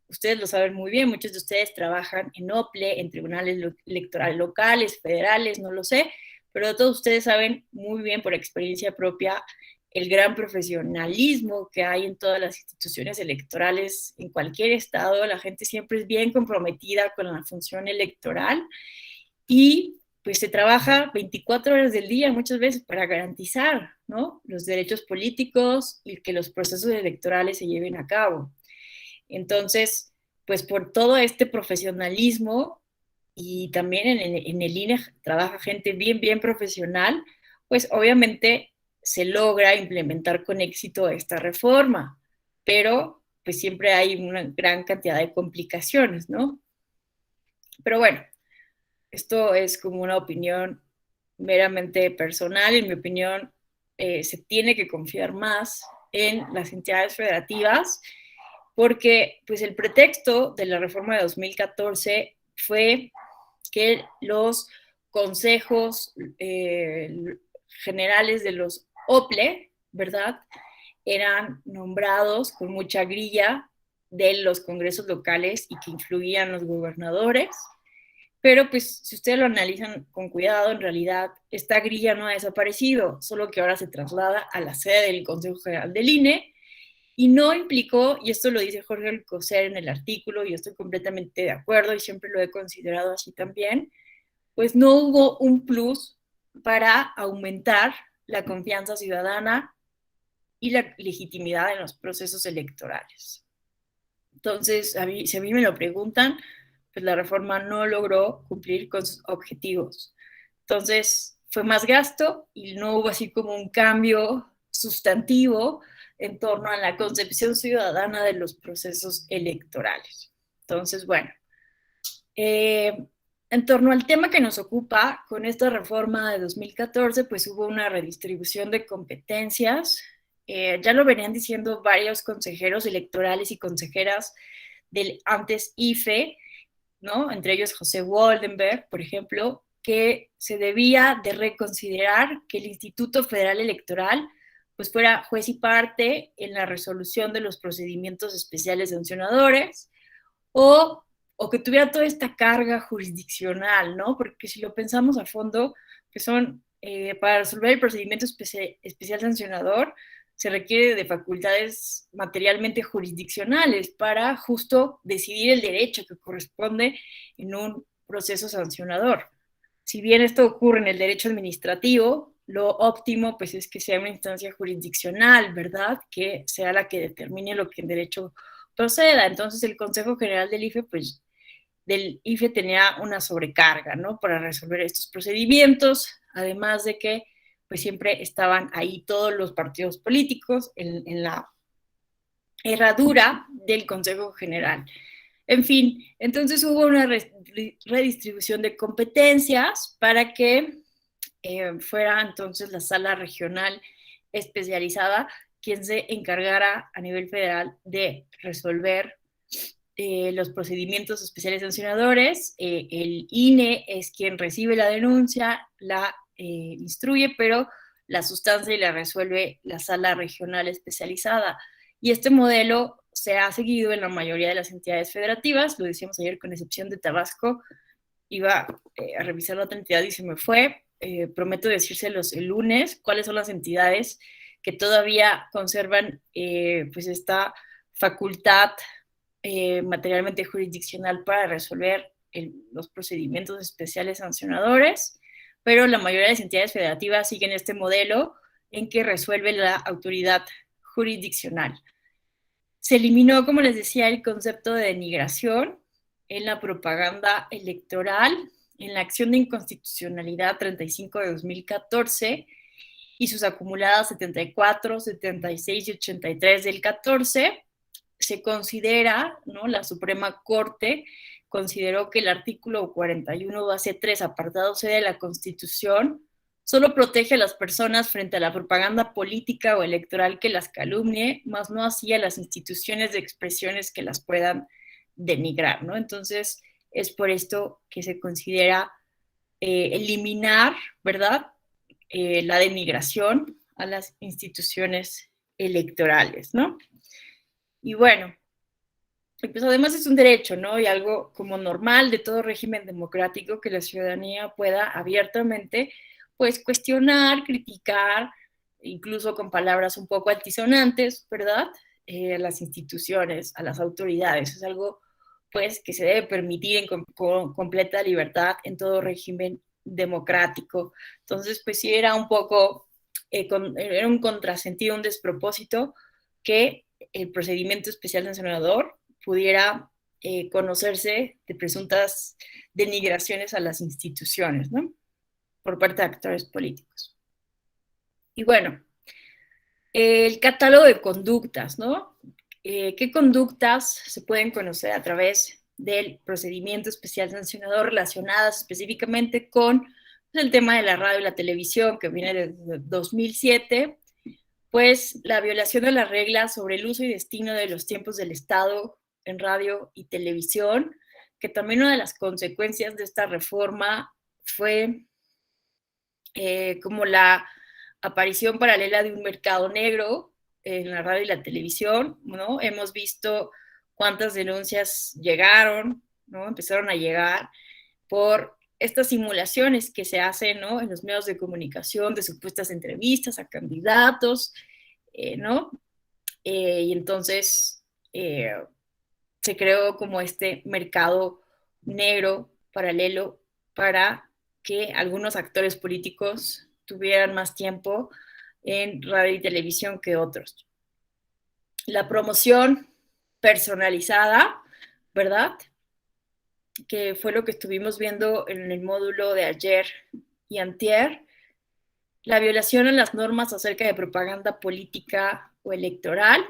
Ustedes lo saben muy bien, muchos de ustedes trabajan en OPLE, en tribunales electorales locales, federales, no lo sé, pero todos ustedes saben muy bien por experiencia propia el gran profesionalismo que hay en todas las instituciones electorales en cualquier estado. La gente siempre es bien comprometida con la función electoral y pues se trabaja 24 horas del día muchas veces para garantizar, ¿no?, los derechos políticos y que los procesos electorales se lleven a cabo. Entonces, pues por todo este profesionalismo y también en el INE trabaja gente bien, bien profesional, pues obviamente se logra implementar con éxito esta reforma, pero pues siempre hay una gran cantidad de complicaciones, ¿no? Pero bueno, esto es como una opinión meramente personal. En mi opinión, se tiene que confiar más en las entidades federativas porque pues el pretexto de la reforma de 2014 fue que los consejos generales de los OPLE, ¿verdad?, eran nombrados con mucha grilla de los congresos locales y que influían los gobernadores. Pero pues si ustedes lo analizan con cuidado, en realidad esta grilla no ha desaparecido, solo que ahora se traslada a la sede del Consejo General del INE y no implicó, y esto lo dice Jorge Alcocer en el artículo, y yo estoy completamente de acuerdo y siempre lo he considerado así también, pues no hubo un plus para aumentar la confianza ciudadana y la legitimidad en los procesos electorales. Entonces, si a mí me lo preguntan, pues la reforma no logró cumplir con sus objetivos. Entonces, fue más gasto y no hubo así como un cambio sustantivo en torno a la concepción ciudadana de los procesos electorales. Entonces, bueno, en torno al tema que nos ocupa, con esta reforma de 2014, pues hubo una redistribución de competencias. Ya lo venían diciendo varios consejeros electorales y consejeras del antes IFE, ¿no? Entre ellos José Woldenberg, por ejemplo, que se debía de reconsiderar que el Instituto Federal Electoral pues fuera juez y parte en la resolución de los procedimientos especiales sancionadores o, o que tuviera toda esta carga jurisdiccional, ¿no? Porque si lo pensamos a fondo, que son para resolver el procedimiento especial sancionador, se requiere de facultades materialmente jurisdiccionales para justo decidir el derecho que corresponde en un proceso sancionador. Si bien esto ocurre en el derecho administrativo, lo óptimo pues es que sea una instancia jurisdiccional, ¿verdad? Que sea la que determine lo que en derecho proceda. Entonces el Consejo General del IFE tenía una sobrecarga, ¿no? Para resolver estos procedimientos, además de que pues siempre estaban ahí todos los partidos políticos en la herradura del Consejo General. En fin, entonces hubo una redistribución de competencias para que fuera entonces la sala regional especializada quien se encargara a nivel federal de resolver los procedimientos especiales sancionadores. El INE es quien recibe la denuncia, la instruye, pero la sustancia y la resuelve la sala regional especializada. Y este modelo se ha seguido en la mayoría de las entidades federativas, lo decíamos ayer con excepción de Tabasco. Iba a revisar la otra entidad y se me fue. Prometo decírselos el lunes, cuáles son las entidades que todavía conservan pues esta facultad materialmente jurisdiccional para resolver los procedimientos especiales sancionadores, pero la mayoría de las entidades federativas siguen este modelo en que resuelve la autoridad jurisdiccional. Se eliminó, como les decía, el concepto de denigración en la propaganda electoral, en la acción de inconstitucionalidad 35 de 2014 y sus acumuladas 74, 76 y 83 del 14. Se considera, ¿no? La Suprema Corte consideró que el artículo 41, base 3, apartado C de la Constitución, solo protege a las personas frente a la propaganda política o electoral que las calumnie, más no así a las instituciones de expresiones que las puedan denigrar, ¿no? Entonces, es por esto que se considera eliminar, ¿verdad? La denigración a las instituciones electorales, ¿no? Y bueno, pues además es un derecho, ¿no? Y algo como normal de todo régimen democrático que la ciudadanía pueda abiertamente, pues, cuestionar, criticar, incluso con palabras un poco altisonantes, ¿verdad? A las instituciones, a las autoridades. Es algo, pues, que se debe permitir con completa libertad en todo régimen democrático. Entonces, pues sí era un poco, era un contrasentido, un despropósito que el procedimiento especial sancionador pudiera conocerse de presuntas denigraciones a las instituciones, ¿no? Por parte de actores políticos. Y bueno, el catálogo de conductas, ¿no? ¿Qué conductas se pueden conocer a través del procedimiento especial sancionador relacionadas específicamente con el tema de la radio y la televisión que viene desde 2007? Pues la violación de las reglas sobre el uso y destino de los tiempos del Estado en radio y televisión, que también una de las consecuencias de esta reforma fue como la aparición paralela de un mercado negro en la radio y la televisión, ¿no? Hemos visto cuántas denuncias llegaron, ¿no? Empezaron a llegar por estas simulaciones que se hacen, ¿no? En los medios de comunicación de supuestas entrevistas a candidatos, ¿no? Y entonces se creó como este mercado negro paralelo para que algunos actores políticos tuvieran más tiempo en radio y televisión que otros. La promoción personalizada, ¿verdad? Que fue lo que estuvimos viendo en el módulo de ayer y antier, la violación a las normas acerca de propaganda política o electoral,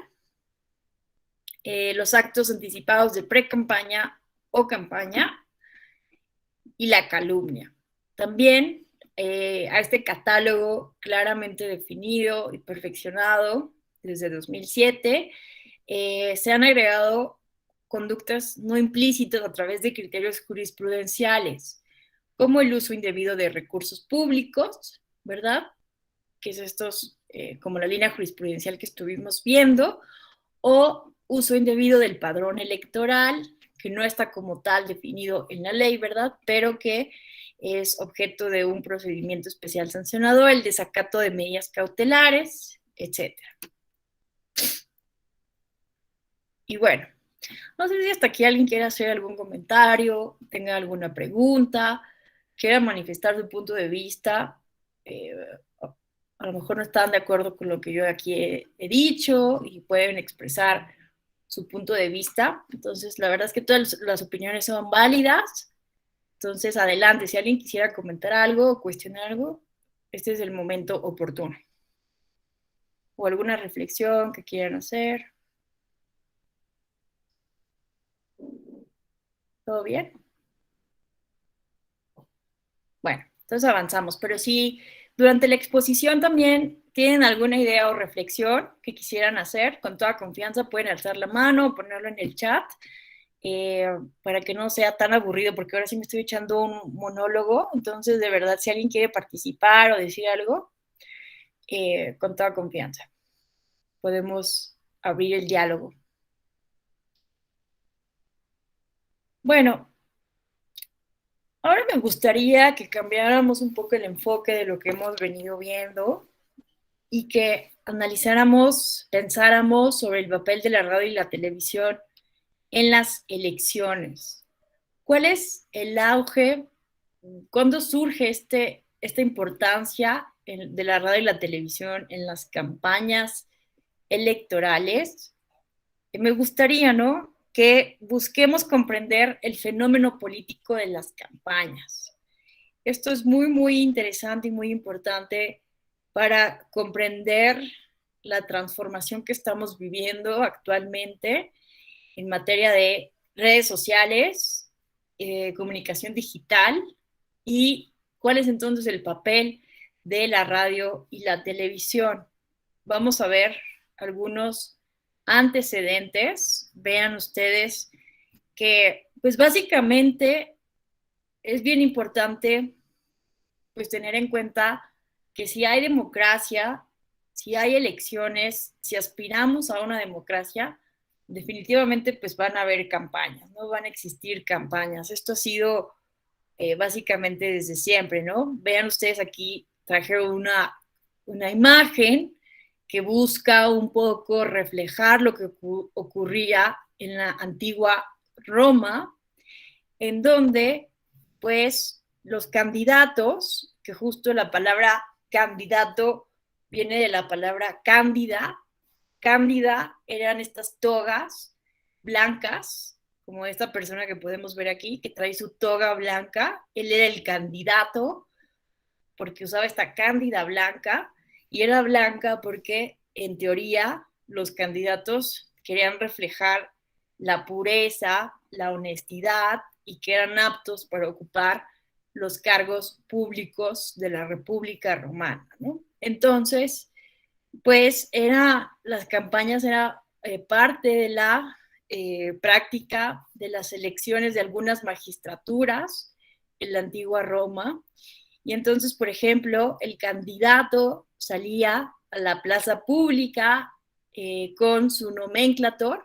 los actos anticipados de pre-campaña o campaña y la calumnia. También a este catálogo claramente definido y perfeccionado desde 2007, se han agregado conductas no implícitas a través de criterios jurisprudenciales, como el uso indebido de recursos públicos, ¿verdad? Que es estos, como la línea jurisprudencial que estuvimos viendo, o uso indebido del padrón electoral, que no está como tal definido en la ley, ¿verdad? Pero que es objeto de un procedimiento especial sancionador, el desacato de medidas cautelares, etcétera. Y bueno, no sé si hasta aquí alguien quiere hacer algún comentario, tenga alguna pregunta, quiera manifestar su punto de vista. A lo mejor no están de acuerdo con lo que yo aquí he dicho y pueden expresar su punto de vista. Entonces, la verdad es que todas las opiniones son válidas. Entonces, adelante, si alguien quisiera comentar algo o cuestionar algo, este es el momento oportuno. O alguna reflexión que quieran hacer. ¿Todo bien? Bueno, entonces avanzamos, pero si durante la exposición también tienen alguna idea o reflexión que quisieran hacer, con toda confianza pueden alzar la mano o ponerlo en el chat, para que no sea tan aburrido, porque ahora sí me estoy echando un monólogo. Entonces, de verdad, si alguien quiere participar o decir algo, con toda confianza, podemos abrir el diálogo. Bueno, ahora me gustaría que cambiáramos un poco el enfoque de lo que hemos venido viendo y que analizáramos, pensáramos sobre el papel de la radio y la televisión en las elecciones. ¿Cuál es el auge? ¿Cuándo surge esta importancia de la radio y la televisión en las campañas electorales? Me gustaría, ¿no?, que busquemos comprender el fenómeno político de las campañas. Esto es muy, muy interesante y muy importante para comprender la transformación que estamos viviendo actualmente en materia de redes sociales, comunicación digital, y cuál es entonces el papel de la radio y la televisión. Vamos a ver algunos antecedentes. Vean ustedes que, pues básicamente, es bien importante pues tener en cuenta que si hay democracia, si hay elecciones, si aspiramos a una democracia, definitivamente pues van a haber campañas, ¿no? Van a existir campañas. Esto ha sido básicamente desde siempre, ¿no? Vean ustedes aquí, traje una imagen que busca un poco reflejar lo que ocurría en la antigua Roma, en donde pues los candidatos, que justo la palabra candidato viene de la palabra cándida. Cándida eran estas togas blancas, como esta persona que podemos ver aquí, que trae su toga blanca. Él era el candidato porque usaba esta cándida blanca, y era blanca porque en teoría los candidatos querían reflejar la pureza, la honestidad, y que eran aptos para ocupar los cargos públicos de la República Romana, ¿no? Entonces, pues las campañas era parte de la práctica de las elecciones de algunas magistraturas en la antigua Roma. Y entonces, por ejemplo, el candidato salía a la plaza pública con su nomenclator,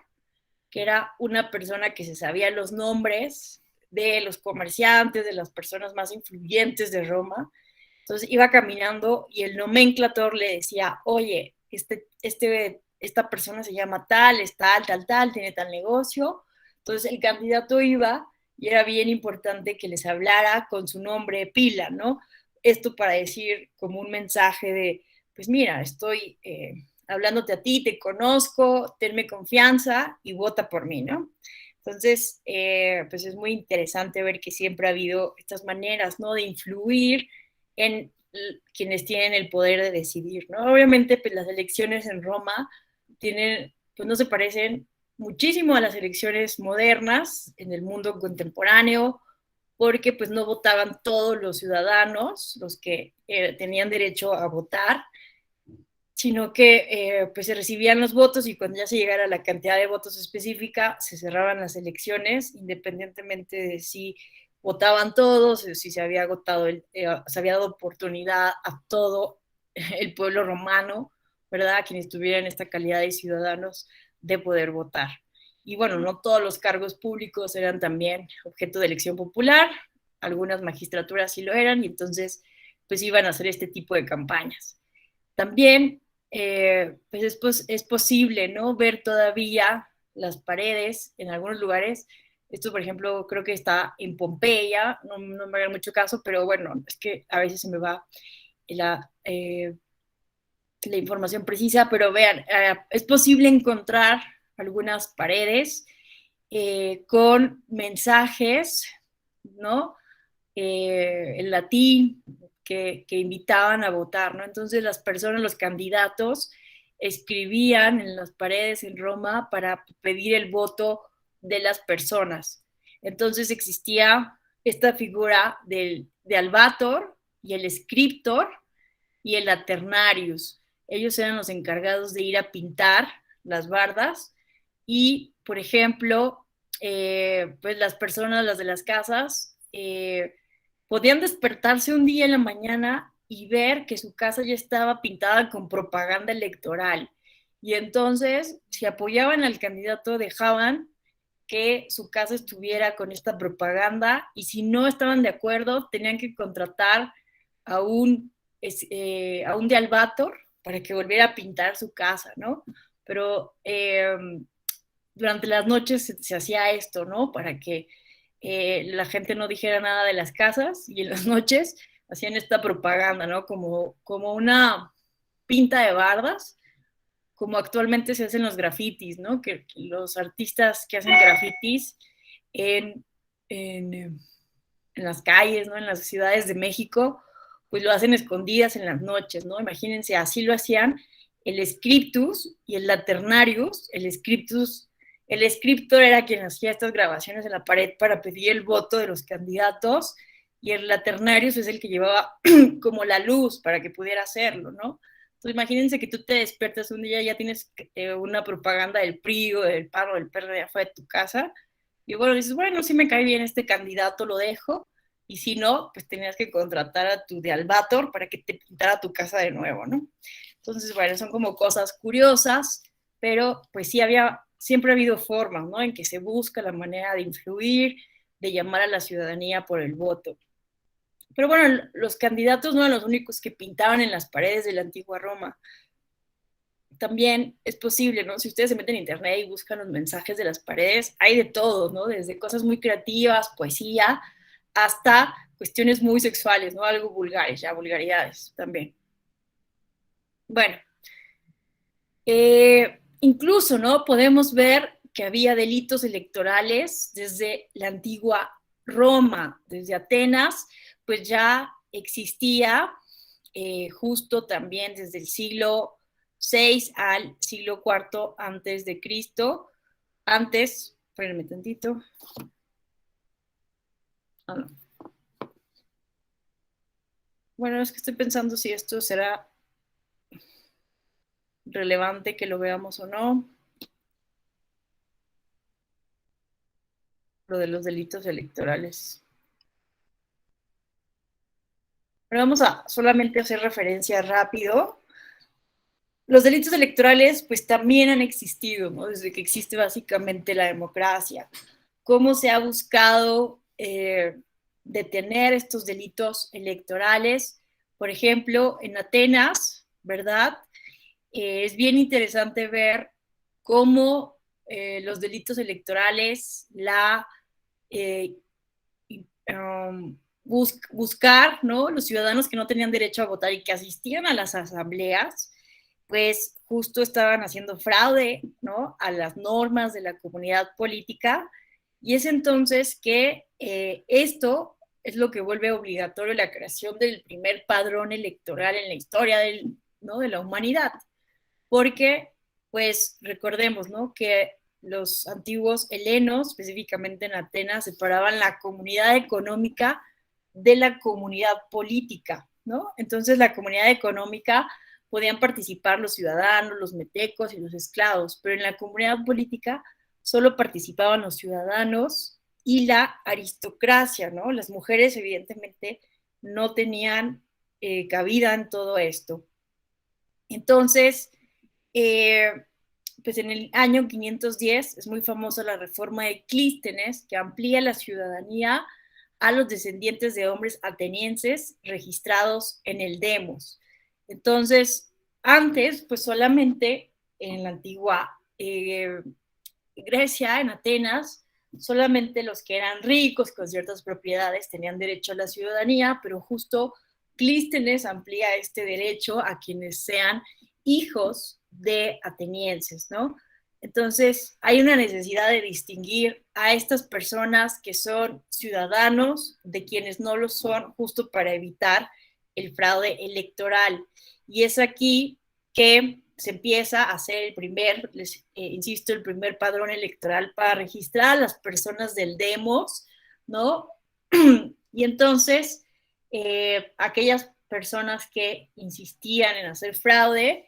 que era una persona que se sabía los nombres de los comerciantes, de las personas más influyentes de Roma. Entonces iba caminando y el nomenclator le decía: oye, esta persona se llama tal, es tal, tal, tal, tiene tal negocio. Entonces el candidato iba y era bien importante que les hablara con su nombre pila, ¿no? Esto para decir como un mensaje de, pues mira, estoy hablándote a ti, te conozco, tenme confianza y vota por mí, ¿no? Entonces, pues es muy interesante ver que siempre ha habido estas maneras, ¿no? De influir en quienes tienen el poder de decidir, ¿no? Obviamente, pues las elecciones en Roma tienen, pues no se parecen muchísimo a las elecciones modernas en el mundo contemporáneo, porque pues no votaban todos los ciudadanos, los que tenían derecho a votar, sino que pues se recibían los votos y cuando ya se llegara a la cantidad de votos específica, se cerraban las elecciones, independientemente de si votaban todos, si se había agotado, se había dado oportunidad a todo el pueblo romano, ¿verdad? A quienes tuvieran esta calidad de ciudadanos de poder votar. Y bueno, no todos los cargos públicos eran también objeto de elección popular, algunas magistraturas sí lo eran, y entonces pues iban a hacer este tipo de campañas. También pues es posible, ¿no? Ver todavía las paredes en algunos lugares. Esto, por ejemplo, creo que está en Pompeya, no me haga mucho caso, pero bueno, es que a veces se me va la información precisa, pero vean, es posible encontrar algunas paredes con mensajes, ¿no? En latín, que invitaban a votar, ¿no? Entonces las personas, los candidatos, escribían en las paredes en Roma para pedir el voto de las personas. Entonces existía esta figura de albator y el scriptor y el laternarius. Ellos eran los encargados de ir a pintar las bardas y, por ejemplo, pues las personas, las de las casas, podían despertarse un día en la mañana y ver que su casa ya estaba pintada con propaganda electoral. Y entonces, si apoyaban al candidato, dejaban que su casa estuviera con esta propaganda y si no estaban de acuerdo, tenían que contratar a a un de albator para que volviera a pintar su casa, ¿no? Pero durante las noches se hacía esto, ¿no? Para que la gente no dijera nada de las casas y en las noches hacían esta propaganda, ¿no? Como una pinta de bardas, como actualmente se hacen los grafitis, ¿no? Que los artistas que hacen grafitis en, en, en las calles, ¿no? En las ciudades de México, pues lo hacen escondidas en las noches, ¿no? Imagínense, así lo hacían el scriptus y el laternarius. El scriptor era quien hacía estas grabaciones en la pared para pedir el voto de los candidatos y el laternarius es el que llevaba como la luz para que pudiera hacerlo, ¿no? Entonces imagínense que tú te despiertas un día y ya tienes una propaganda del PRI o del PAN o del PRD afuera de tu casa y bueno, dices, bueno, si me cae bien este candidato, lo dejo y si no, pues tenías que contratar a tu de albator para que te pintara tu casa de nuevo, ¿no? Entonces, bueno, son como cosas curiosas, pero pues sí siempre ha habido formas, ¿no? En que se busca la manera de influir, de llamar a la ciudadanía por el voto. Pero bueno, los candidatos no eran los únicos que pintaban en las paredes de la antigua Roma. También es posible, ¿no? Si ustedes se meten en internet y buscan los mensajes de las paredes, hay de todo, ¿no? Desde cosas muy creativas, poesía, hasta cuestiones muy sexuales, ¿no? Algo vulgares, ya vulgaridades también. Bueno, incluso, ¿no? Podemos ver que había delitos electorales desde la antigua Roma, desde Atenas, pues ya existía justo también desde el siglo VI al siglo IV antes de Cristo. Antes, espérenme tantito. Ah, no. Bueno, es que estoy pensando si esto será relevante que lo veamos o no. Lo de los delitos electorales. Pero vamos a solamente hacer referencia rápido. Los delitos electorales pues también han existido, ¿no? Desde que existe básicamente la democracia. ¿Cómo se ha buscado detener estos delitos electorales? Por ejemplo, en Atenas, ¿verdad? Es bien interesante ver cómo los delitos electorales, buscar, ¿no? Los ciudadanos que no tenían derecho a votar y que asistían a las asambleas, pues justo estaban haciendo fraude, ¿no?, a las normas de la comunidad política, y es entonces que esto es lo que vuelve obligatorio la creación del primer padrón electoral en la historia ¿no?, de la humanidad, porque, pues, recordemos, ¿no?, que los antiguos helenos, específicamente en Atenas, separaban la comunidad económica de la comunidad política, ¿no? Entonces, la comunidad económica podían participar los ciudadanos, los metecos y los esclavos, pero en la comunidad política solo participaban los ciudadanos y la aristocracia, ¿no? Las mujeres, evidentemente, no tenían cabida en todo esto. Entonces, pues en el año 510 es muy famosa la reforma de Clístenes, que amplía la ciudadanía a los descendientes de hombres atenienses registrados en el demos. Entonces, antes, pues solamente en la antigua Grecia, en Atenas, solamente los que eran ricos con ciertas propiedades tenían derecho a la ciudadanía, pero justo Clístenes amplía este derecho a quienes sean hijos de atenienses, ¿no? Entonces, hay una necesidad de distinguir a estas personas que son ciudadanos de quienes no lo son, justo para evitar el fraude electoral. Y es aquí que se empieza a hacer el primer, insisto, el primer padrón electoral para registrar a las personas del demos, ¿no? Y entonces, aquellas personas que insistían en hacer fraude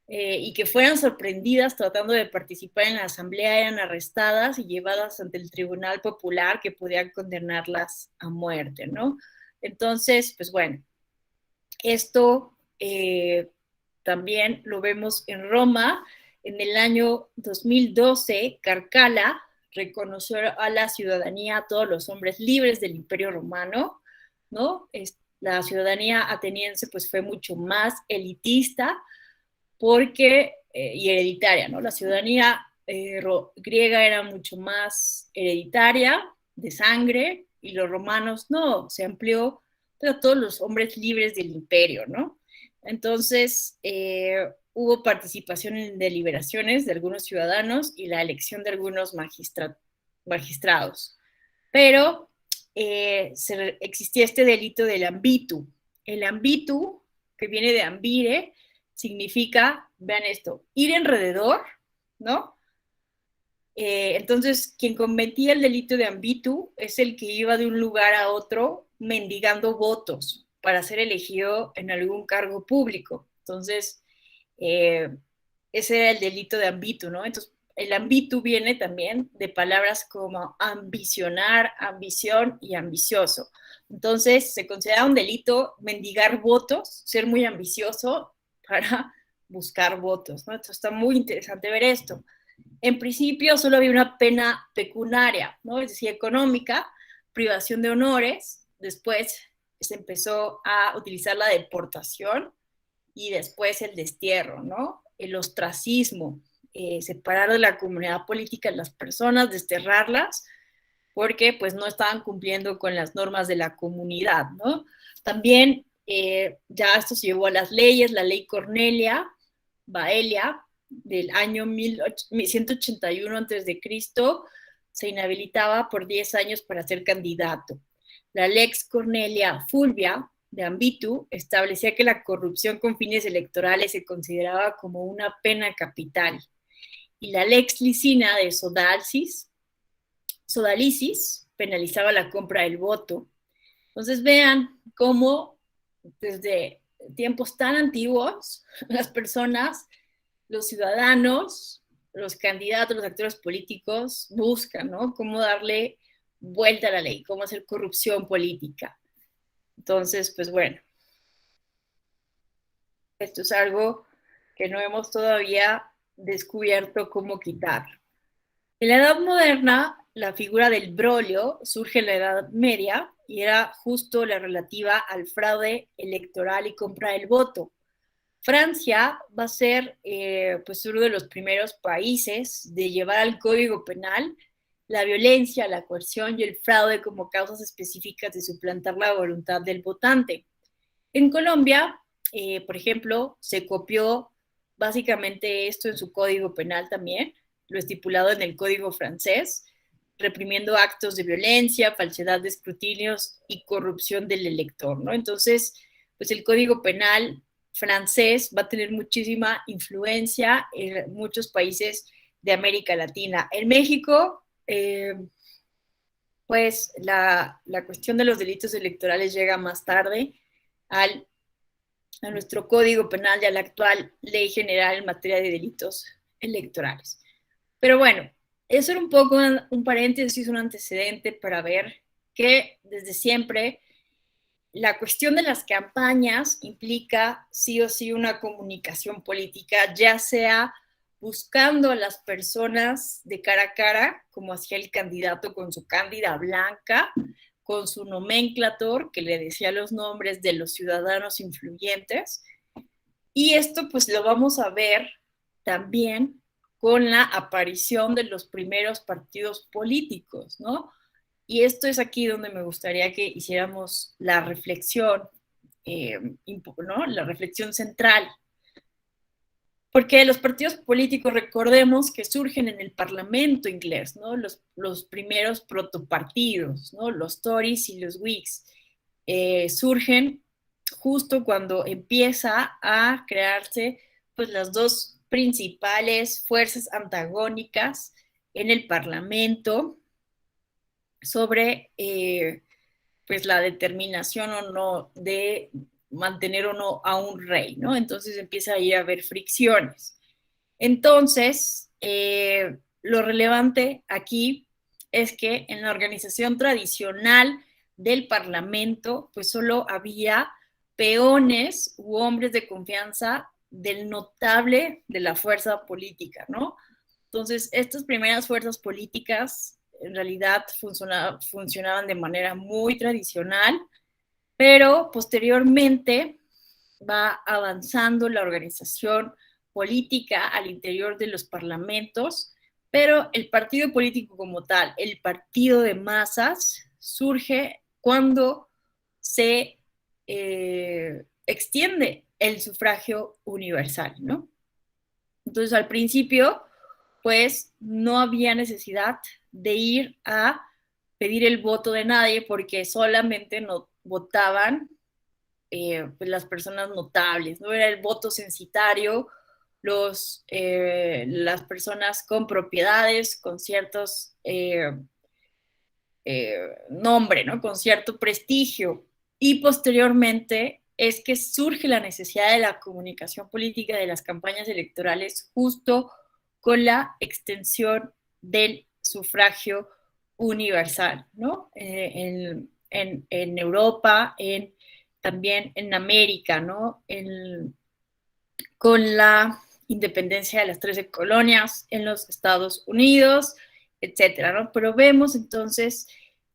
y que fueran sorprendidas tratando de participar en la asamblea eran arrestadas y llevadas ante el Tribunal Popular, que podía condenarlas a muerte, ¿no? Entonces, pues bueno, esto también lo vemos en Roma. En el año 2012, Carcala reconoció a la ciudadanía a todos los hombres libres del Imperio Romano, ¿no? La ciudadanía ateniense pues fue mucho más elitista porque, y hereditaria, ¿no? La ciudadanía griega era mucho más hereditaria, de sangre, y los romanos no, se amplió a todos los hombres libres del imperio, ¿no? Entonces, hubo participación en deliberaciones de algunos ciudadanos y la elección de algunos magistrados. Pero existía este delito del ambitu. El ambitu, que viene de ambire, significa, vean esto, ir alrededor, ¿no? Entonces, quien cometía el delito de ambitu es el que iba de un lugar a otro mendigando votos para ser elegido en algún cargo público. Entonces, ese era el delito de ambitu, ¿no? Entonces, el ambitu viene también de palabras como ambicionar, ambición y ambicioso. Entonces, se considera un delito mendigar votos, ser muy ambicioso para buscar votos, ¿no? Entonces, está muy interesante ver esto. En principio solo había una pena pecuniaria, ¿no? Es decir, económica, privación de honores. Después se empezó a utilizar la deportación y después el destierro, ¿no? El ostracismo, separar de la comunidad política a las personas, desterrarlas, porque pues no estaban cumpliendo con las normas de la comunidad, ¿no? También ya esto se llevó a las leyes, la ley Cornelia Baelia, del año 1181 a.C., se inhabilitaba por 10 años para ser candidato. La Lex Cornelia Fulvia de Ambitu establecía que la corrupción con fines electorales se consideraba como una pena capital. Y la Lex Licina de Sodalicis penalizaba la compra del voto. Entonces vean cómo desde tiempos tan antiguos las personas, los ciudadanos, los candidatos, los actores políticos buscan, ¿no?, cómo darle vuelta a la ley, cómo hacer corrupción política. Entonces, pues bueno, esto es algo que no hemos todavía descubierto cómo quitar. En la Edad Moderna, la figura del brolio surge en la Edad Media y era justo la relativa al fraude electoral y compra del voto. Francia va a ser pues uno de los primeros países de llevar al Código Penal la violencia, la coerción y el fraude como causas específicas de suplantar la voluntad del votante. En Colombia, por ejemplo, se copió básicamente esto en su código penal también, lo estipulado en el código francés, reprimiendo actos de violencia, falsedad de escrutinios y corrupción del elector, ¿no? Entonces, pues el código penal francés va a tener muchísima influencia en muchos países de América Latina. En México, pues la cuestión de los delitos electorales llega más tarde a nuestro Código Penal y a la actual Ley General en materia de delitos electorales. Pero bueno, eso era un poco un paréntesis, un antecedente para ver que desde siempre la cuestión de las campañas implica sí o sí una comunicación política, ya sea buscando a las personas de cara a cara, como hacía el candidato con su cándida blanca, con su nomenclator, que le decía los nombres de los ciudadanos influyentes. Y esto pues lo vamos a ver también con la aparición de los primeros partidos políticos, ¿no? Y esto es aquí donde me gustaría que hiciéramos la reflexión, ¿no? La reflexión central. Porque los partidos políticos, recordemos que surgen en el Parlamento inglés, ¿no? Los primeros protopartidos, ¿no? Los Tories y los Whigs, surgen justo cuando empieza a crearse pues las dos principales fuerzas antagónicas en el Parlamento sobre pues la determinación o no de mantener o no a un rey, ¿no? Entonces empieza a ir a haber fricciones. Entonces, lo relevante aquí es que en la organización tradicional del Parlamento, pues solo había peones u hombres de confianza del notable de la fuerza política, ¿no? Entonces, estas primeras fuerzas políticas en realidad funcionaban de manera muy tradicional, pero posteriormente va avanzando la organización política al interior de los parlamentos, pero el partido político como tal, el partido de masas, surge cuando se extiende el sufragio universal, ¿no? Entonces, al principio, pues no había necesidad de ir a pedir el voto de nadie porque solamente no votaban pues las personas notables, ¿no? Era el voto censitario, las personas con propiedades, con ciertos nombre, ¿no? Con cierto prestigio. Y posteriormente es que surge la necesidad de la comunicación política de las campañas electorales justo con la extensión del sufragio universal, ¿no? En Europa, también en América, ¿no? Con la independencia de las 13 colonias en los Estados Unidos, etcétera, ¿no? Pero vemos entonces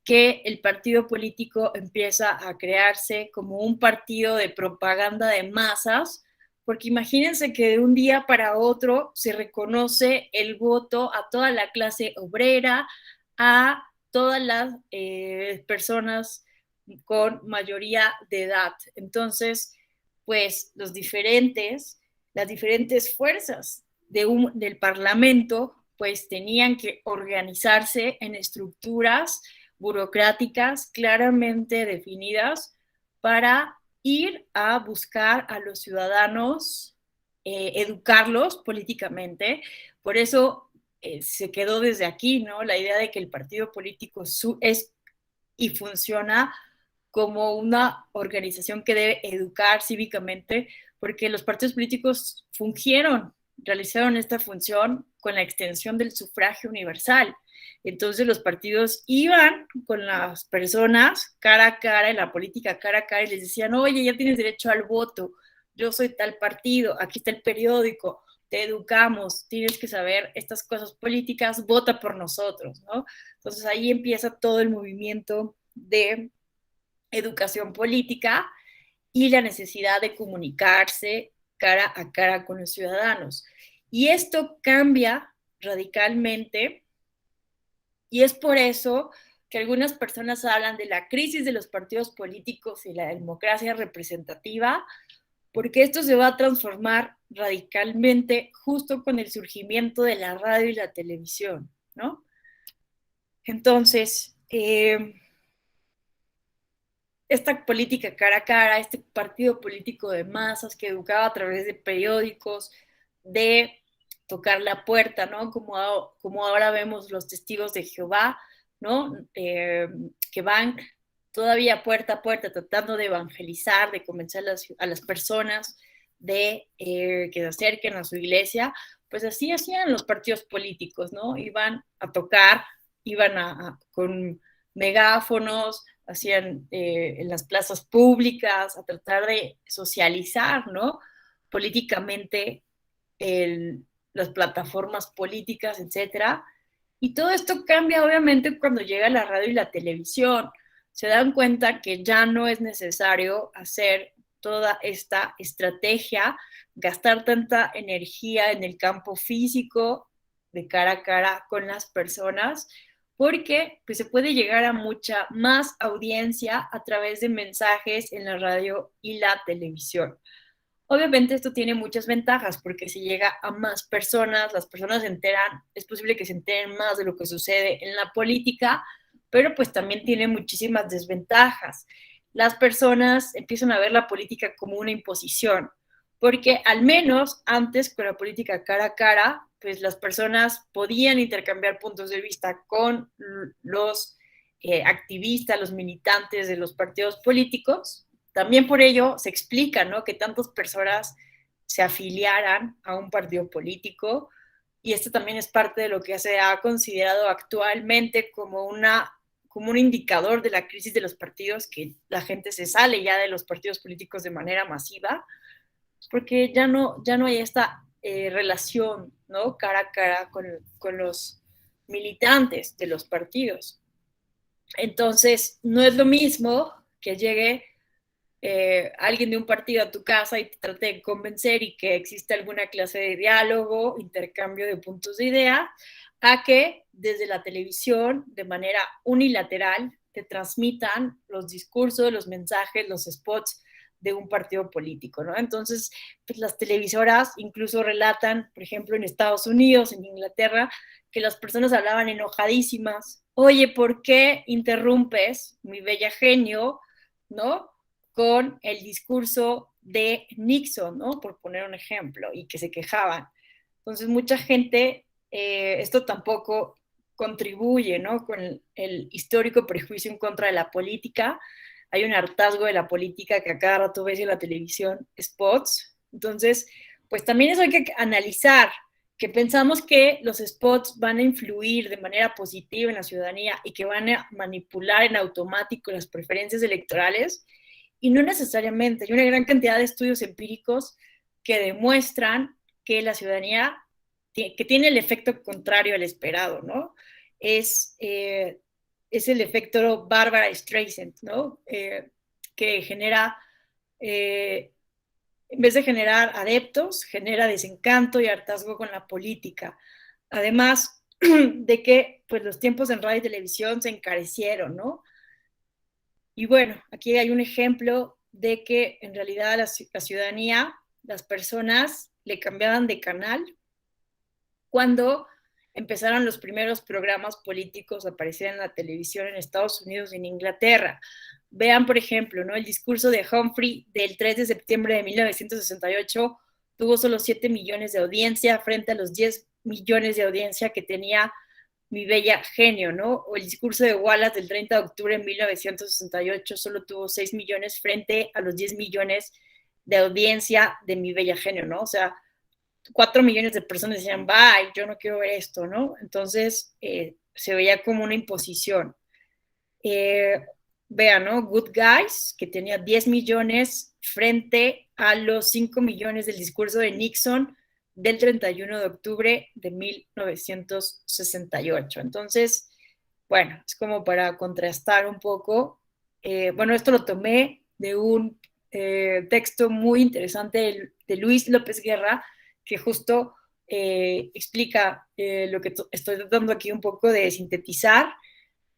que el partido político empieza a crearse como un partido de propaganda de masas, porque imagínense que de un día para otro se reconoce el voto a toda la clase obrera, a todas las personas con mayoría de edad. Entonces, pues las diferentes fuerzas del Parlamento pues tenían que organizarse en estructuras burocráticas claramente definidas para ir a buscar a los ciudadanos, educarlos políticamente. Por eso se quedó desde aquí, ¿no? La idea de que el partido político es y funciona como una organización que debe educar cívicamente, porque los partidos políticos realizaron esta función con la extensión del sufragio universal. Entonces los partidos iban con las personas cara a cara, en la política cara a cara, y les decían, oye, ya tienes derecho al voto, yo soy tal partido, aquí está el periódico, te educamos, tienes que saber estas cosas políticas, vota por nosotros, ¿no? Entonces ahí empieza todo el movimiento de educación política y la necesidad de comunicarse cara a cara con los ciudadanos. Y esto cambia radicalmente y es por eso que algunas personas hablan de la crisis de los partidos políticos y la democracia representativa, porque esto se va a transformar radicalmente justo con el surgimiento de la radio y la televisión, ¿no? Entonces, esta política cara a cara, este partido político de masas que educaba a través de periódicos, de tocar la puerta, ¿no? Como ahora vemos los testigos de Jehová, ¿no? Que van todavía puerta a puerta tratando de evangelizar, de convencer a las personas de que se acerquen a su iglesia, pues así hacían los partidos políticos, ¿no? Iban a tocar, con megáfonos, hacían en las plazas públicas, a tratar de socializar, ¿no? Políticamente las plataformas políticas, etcétera. Y todo esto cambia obviamente cuando llega la radio y la televisión. Se dan cuenta que ya no es necesario hacer toda esta estrategia, gastar tanta energía en el campo físico, de cara a cara con las personas, porque pues, se puede llegar a mucha más audiencia a través de mensajes en la radio y la televisión. Obviamente esto tiene muchas ventajas porque si llega a más personas, las personas se enteran, es posible que se enteren más de lo que sucede en la política, pero pues también tiene muchísimas desventajas. Las personas empiezan a ver la política como una imposición, porque al menos antes con la política cara a cara, pues las personas podían intercambiar puntos de vista con los activistas, los militantes de los partidos políticos. También por ello se explica, ¿no?, que tantas personas se afiliaran a un partido político, y esto también es parte de lo que se ha considerado actualmente como un indicador de la crisis de los partidos, que la gente se sale ya de los partidos políticos de manera masiva, porque ya no hay esta relación, ¿no?, cara a cara con los militantes de los partidos. Entonces, no es lo mismo que llegue alguien de un partido a tu casa y te trate de convencer y que exista alguna clase de diálogo, intercambio de puntos de idea, a que desde la televisión, de manera unilateral, te transmitan los discursos, los mensajes, los spots de un partido político, ¿no? Entonces, pues las televisoras incluso relatan, por ejemplo, en Estados Unidos, en Inglaterra, que las personas hablaban enojadísimas. Oye, ¿por qué interrumpes, mi bella genio, ¿no?, con el discurso de Nixon, ¿no?, por poner un ejemplo, y que se quejaban. Entonces, mucha gente, esto tampoco contribuye, ¿no?, con el histórico prejuicio en contra de la política. Hay un hartazgo de la política que a cada rato ves en la televisión spots. Entonces, pues también eso hay que analizar, que pensamos que los spots van a influir de manera positiva en la ciudadanía y que van a manipular en automático las preferencias electorales, y no necesariamente. Hay una gran cantidad de estudios empíricos que demuestran que la ciudadanía, que tiene el efecto contrario al esperado, ¿no? Es el efecto Barbara Streisand, ¿no? Que genera, en vez de generar adeptos, genera desencanto y hartazgo con la política. Además de que pues, los tiempos en radio y televisión se encarecieron, ¿no? Y bueno, aquí hay un ejemplo de que en realidad la ciudadanía, las personas le cambiaban de canal cuando empezaron los primeros programas políticos a aparecer en la televisión en Estados Unidos y en Inglaterra. Vean, por ejemplo, ¿no?, el discurso de Humphrey del 3 de septiembre de 1968 tuvo solo 7 millones de audiencia frente a los 10 millones de audiencia que tenía Mi Bella Genio, ¿no? O el discurso de Wallace del 30 de octubre de 1968 solo tuvo 6 millones frente a los 10 millones de audiencia de Mi Bella Genio, ¿no? O sea, 4 millones de personas decían, bye, yo no quiero ver esto, ¿no? Entonces, se veía como una imposición. Vean, ¿no? Good Guys, que tenía 10 millones frente a los 5 millones del discurso de Nixon del 31 de octubre de 1968. Entonces, bueno, es como para contrastar un poco. Bueno, esto lo tomé de un texto muy interesante de Luis López Guerra, que justo explica lo que estoy tratando aquí un poco de sintetizar,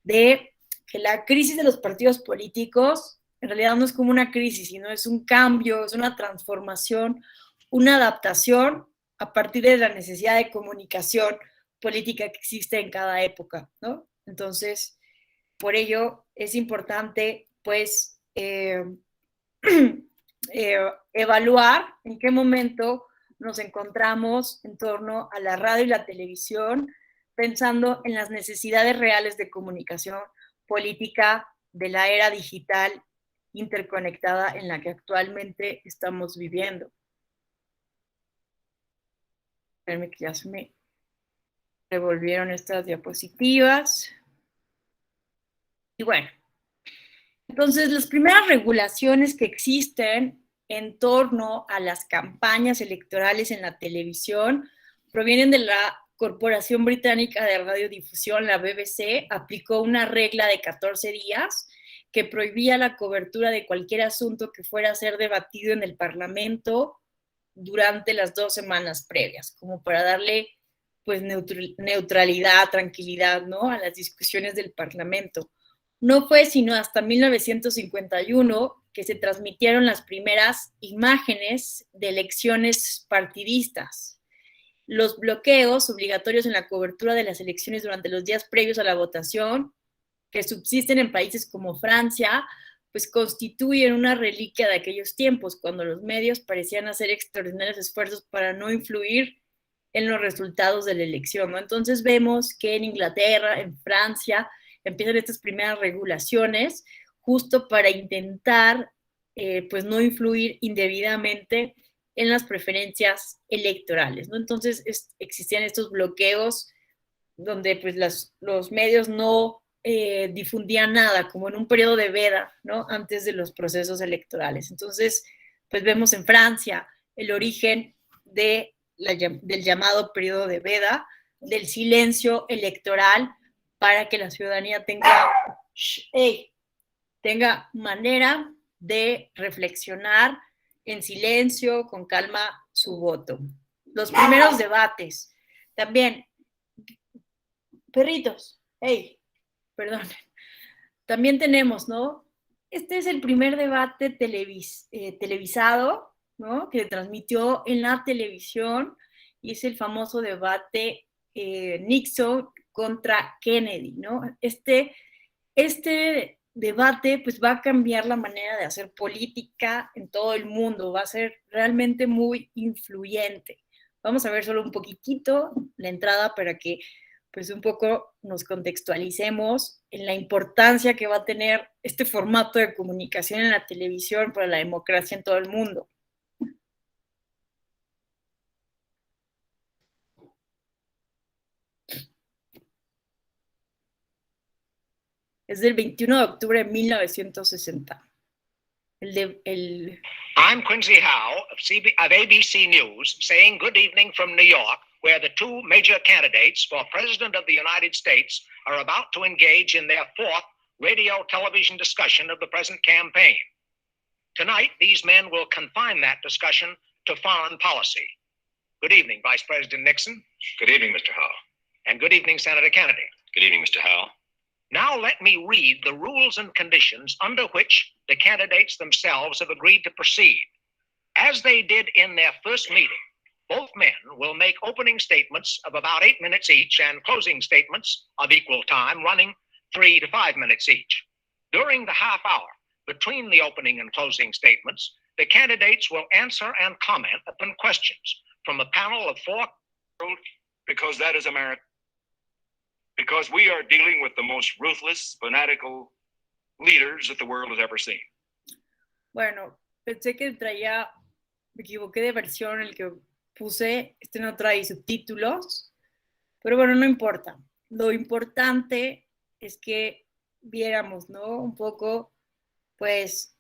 de que la crisis de los partidos políticos en realidad no es como una crisis, sino es un cambio, es una transformación, una adaptación a partir de la necesidad de comunicación política que existe en cada época, ¿no? Entonces, por ello es importante, pues, evaluar en qué momento nos encontramos en torno a la radio y la televisión, pensando en las necesidades reales de comunicación política de la era digital interconectada en la que actualmente estamos viviendo. Espérenme que ya se me revolvieron estas diapositivas. Y bueno, entonces las primeras regulaciones que existen en torno a las campañas electorales en la televisión provienen de la Corporación Británica de Radiodifusión, la BBC. Aplicó una regla de 14 días que prohibía la cobertura de cualquier asunto que fuera a ser debatido en el Parlamento durante las 2 semanas previas, como para darle pues neutralidad, tranquilidad, ¿no?, a las discusiones del Parlamento. No fue sino hasta 1951 que se transmitieron las primeras imágenes de elecciones partidistas. Los bloqueos obligatorios en la cobertura de las elecciones durante los días previos a la votación, que subsisten en países como Francia, pues constituyen una reliquia de aquellos tiempos, cuando los medios parecían hacer extraordinarios esfuerzos para no influir en los resultados de la elección, ¿no? Entonces vemos que en Inglaterra, en Francia, empiezan estas primeras regulaciones justo para intentar pues no influir indebidamente en las preferencias electorales, ¿no? Entonces existían estos bloqueos donde pues los medios no difundían nada, como en un periodo de veda, ¿no?, antes de los procesos electorales. Entonces, pues vemos en Francia el origen del llamado periodo de veda, del silencio electoral, para que la ciudadanía tenga manera de reflexionar en silencio, con calma, su voto. Los primeros debates. También, perritos, perdón. También tenemos, ¿no? Este es el primer debate televisado, ¿no?, que se transmitió en la televisión, y es el famoso debate Nixon contra Kennedy, ¿no? Este debate pues va a cambiar la manera de hacer política en todo el mundo, va a ser realmente muy influyente. Vamos a ver solo un poquitito la entrada para que pues un poco nos contextualicemos en la importancia que va a tener este formato de comunicación en la televisión para la democracia en todo el mundo. Es del 21 de octubre de 1960. I'm Quincy Howe of ABC News, saying good evening from New York, where the two major candidates for President of the United States are about to engage in their fourth radio-television discussion of the present campaign. Tonight, these men will confine that discussion to foreign policy. Good evening, Vice President Nixon. Good evening, Mr. Howe. And good evening, Senator Kennedy. Good evening, Mr. Howe. Now let me read the rules and conditions under which the candidates themselves have agreed to proceed. As they did in their first meeting, both men will make opening statements of about 8 minutes each and closing statements of equal time, running 3 to 5 minutes each. During the half hour between the opening and closing statements, the candidates will answer and comment upon questions from a panel of 4. Because that is America. Because we are dealing with the most ruthless, fanatical leaders that the world has ever seen. Bueno, pensé que me equivoqué de versión, el que puse, no trae subtítulos, pero bueno, no importa. Lo importante es que viéramos, ¿no?, un poco, pues,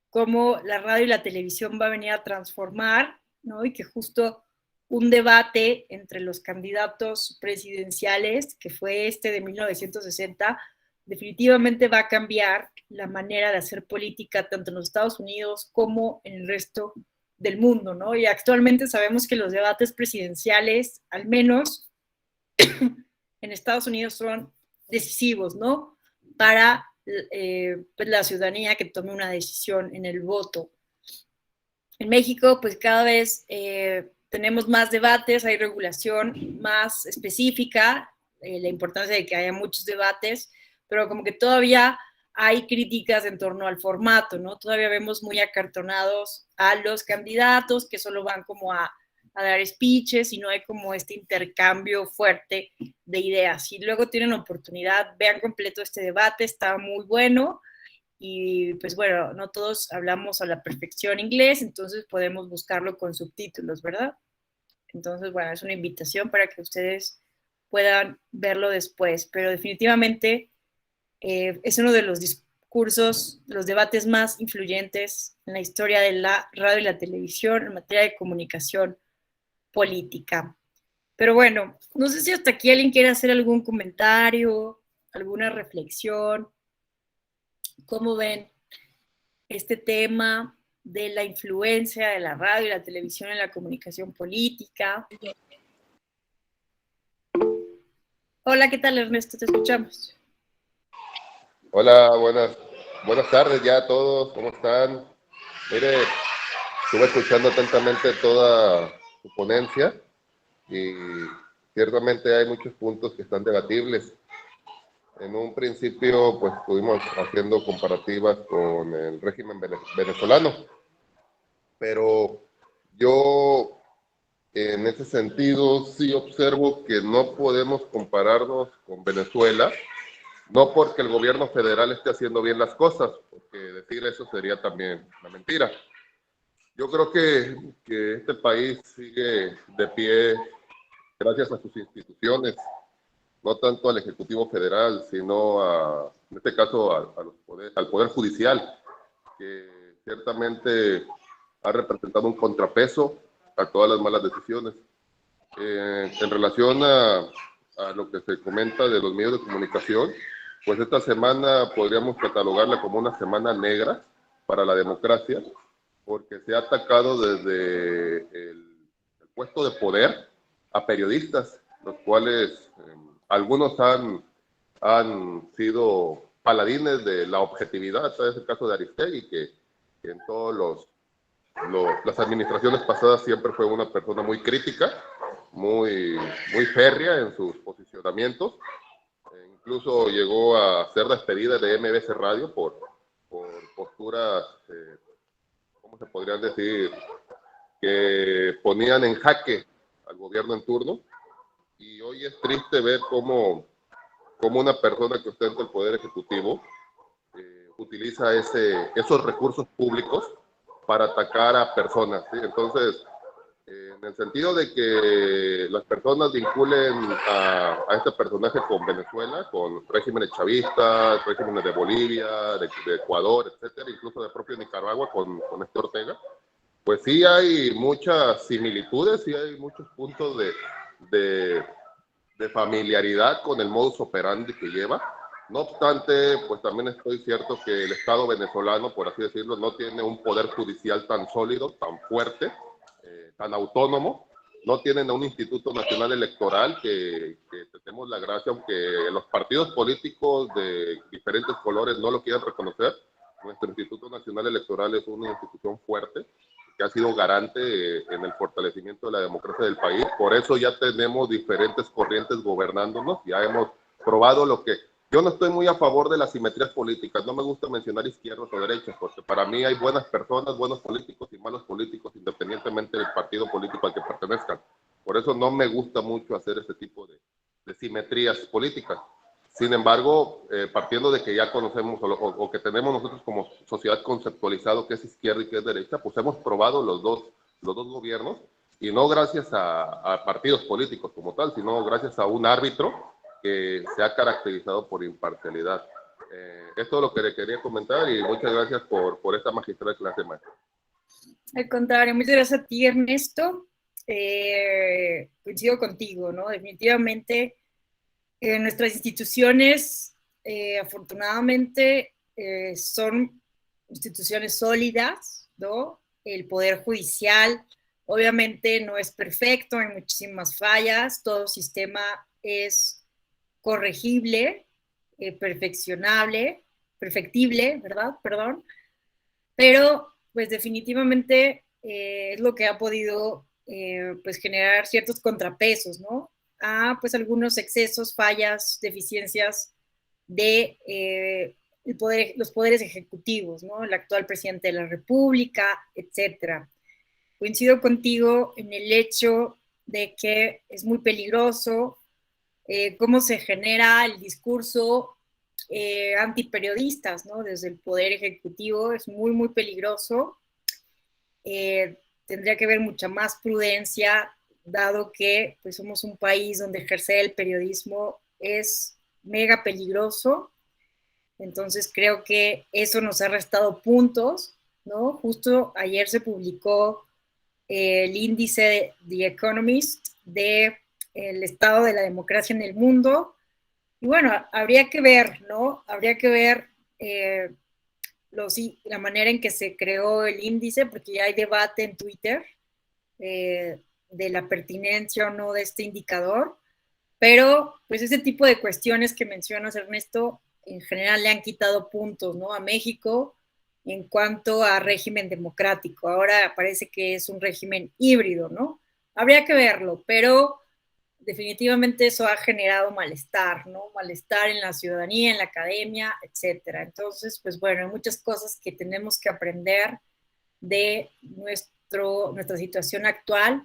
cómo la radio y la televisión va a venir a transformar, ¿no?, y que justo un debate entre los candidatos presidenciales, que fue de 1960, definitivamente va a cambiar la manera de hacer política tanto en los Estados Unidos como en el resto del mundo, ¿no? Y actualmente sabemos que los debates presidenciales, al menos en Estados Unidos, son decisivos, ¿no?, para pues la ciudadanía que tome una decisión en el voto. En México, pues cada vez tenemos más debates, hay regulación más específica, la importancia de que haya muchos debates, pero como que todavía hay críticas en torno al formato, ¿no? Todavía vemos muy acartonados a los candidatos que solo van como a dar speeches y no hay como este intercambio fuerte de ideas. Si luego tienen oportunidad, vean completo este debate, está muy bueno. Y pues bueno, no todos hablamos a la perfección inglés, entonces podemos buscarlo con subtítulos, ¿verdad? Entonces, bueno, es una invitación para que ustedes puedan verlo después, pero definitivamente es uno de los discursos, los debates más influyentes en la historia de la radio y la televisión en materia de comunicación política. Pero bueno, no sé si hasta aquí alguien quiere hacer algún comentario, alguna reflexión. ¿Cómo ven este tema de la influencia de la radio y la televisión en la comunicación política? Hola, ¿qué tal, Ernesto? Te escuchamos. Hola, buenas tardes ya a todos, ¿cómo están? Mire, estuve escuchando atentamente toda su ponencia y ciertamente hay muchos puntos que están debatibles. En un principio, pues estuvimos haciendo comparativas con el régimen venezolano, pero yo en ese sentido sí observo que no podemos compararnos con Venezuela, no porque el gobierno federal esté haciendo bien las cosas, porque decir eso sería también una mentira. Yo creo que este país sigue de pie gracias a sus instituciones, no tanto al Ejecutivo Federal, sino en este caso al Poder Judicial, que ciertamente ha representado un contrapeso a todas las malas decisiones. En relación a lo que se comenta de los medios de comunicación, pues esta semana podríamos catalogarla como una semana negra para la democracia, porque se ha atacado desde el puesto de poder a periodistas, los cuales algunos han sido paladines de la objetividad. Este es el caso de Aristegui, que en todas las administraciones pasadas siempre fue una persona muy crítica, muy férrea en sus posicionamientos. Incluso llegó a ser despedida de MBC Radio por posturas, ¿cómo se podrían decir?, que ponían en jaque al gobierno en turno. Y hoy es triste ver cómo una persona que ostenta el poder ejecutivo utiliza esos recursos públicos para atacar a personas, ¿sí? Entonces, en el sentido de que las personas vinculen a este personaje con Venezuela, con regímenes chavistas, regímenes de Bolivia, de Ecuador, etcétera, incluso de propio Nicaragua con este Ortega, pues sí hay muchas similitudes, sí hay muchos puntos de familiaridad con el modus operandi que lleva. No obstante, pues también estoy cierto que el Estado venezolano, por así decirlo, no tiene un poder judicial tan sólido, tan fuerte, tan autónomo. No tienen un Instituto Nacional Electoral que tenemos la gracia, aunque los partidos políticos de diferentes colores no lo quieran reconocer. Nuestro Instituto Nacional Electoral es una institución fuerte que ha sido garante en el fortalecimiento de la democracia del país. Por eso ya tenemos diferentes corrientes gobernándonos, ya hemos probado lo que... Yo no estoy muy a favor de las simetrías políticas, no me gusta mencionar izquierdas o derechas, porque para mí hay buenas personas, buenos políticos y malos políticos, independientemente del partido político al que pertenezcan. Por eso no me gusta mucho hacer ese tipo de simetrías políticas. Sin embargo, partiendo de que ya conocemos o que tenemos nosotros como sociedad conceptualizado qué es izquierda y qué es derecha, pues hemos probado los dos gobiernos, y no gracias a partidos políticos como tal, sino gracias a un árbitro que se ha caracterizado por imparcialidad. Esto es lo que le quería comentar y muchas gracias por esta magistral clase, maestro. Al contrario, muchas gracias a ti, Ernesto. Coincido contigo, ¿no? Definitivamente nuestras instituciones, afortunadamente, son instituciones sólidas, ¿no? El Poder Judicial, obviamente, no es perfecto, hay muchísimas fallas, todo sistema es corregible, perfeccionable, perfectible, ¿verdad? Perdón. Pero pues definitivamente es lo que ha podido pues generar ciertos contrapesos, ¿no? A pues algunos excesos, fallas, deficiencias de los poderes ejecutivos, ¿no? El actual presidente de la República, etcétera. Coincido contigo en el hecho de que es muy peligroso cómo se genera el discurso antiperiodistas, ¿no? Desde el poder ejecutivo es muy, muy peligroso. Tendría que haber mucha más prudencia, dado que pues, somos un país donde ejercer el periodismo es mega peligroso. Entonces creo que eso nos ha restado puntos, ¿no? Justo ayer se publicó el índice de The Economist de el estado de la democracia en el mundo. Y bueno, habría que ver, ¿no? Habría que ver la manera en que se creó el índice, porque ya hay debate en Twitter de la pertinencia o no de este indicador, pero pues ese tipo de cuestiones que mencionas, Ernesto, en general le han quitado puntos, ¿no? A México en cuanto a régimen democrático. Ahora parece que es un régimen híbrido, ¿no? Habría que verlo, pero definitivamente eso ha generado malestar, ¿no? Malestar en la ciudadanía, en la academia, etcétera. Entonces, pues bueno, hay muchas cosas que tenemos que aprender de nuestra situación actual,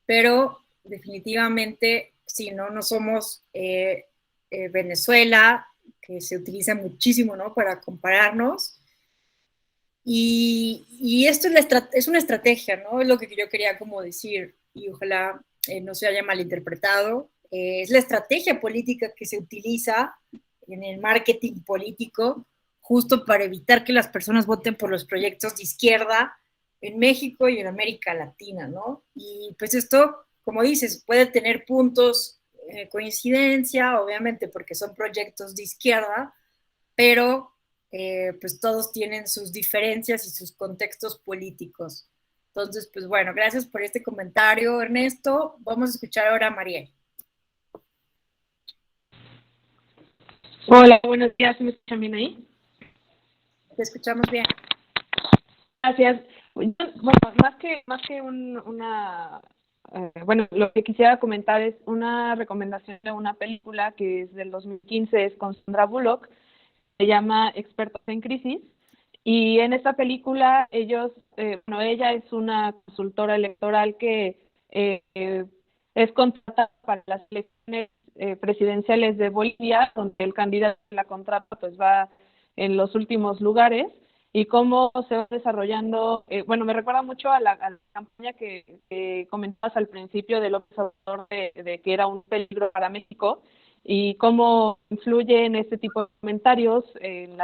pero definitivamente, si no somos Venezuela, que se utiliza muchísimo, ¿no? Para compararnos. Y esto es una estrategia, ¿no? Es lo que yo quería como decir, y ojalá no se haya malinterpretado. Es la estrategia política que se utiliza en el marketing político justo para evitar que las personas voten por los proyectos de izquierda en México y en América Latina, ¿no? Y pues esto, como dices, puede tener puntos coincidencia, obviamente porque son proyectos de izquierda, pero pues todos tienen sus diferencias y sus contextos políticos. Entonces, pues bueno, gracias por este comentario, Ernesto. Vamos a escuchar ahora a Mariel. Hola, buenos días, ¿me escuchan bien ahí? Te escuchamos bien. Gracias. Bueno, bueno, lo que quisiera comentar es una recomendación de una película que es del 2015, es con Sandra Bullock, se llama Expertos en Crisis, y en esta película ella es una consultora electoral que es contratada para las elecciones presidenciales de Bolivia, donde el candidato de la contrata pues va en los últimos lugares, y cómo se va desarrollando, me recuerda mucho a la campaña que comentabas al principio de López Obrador de que era un peligro para México, y cómo influye en este tipo de comentarios en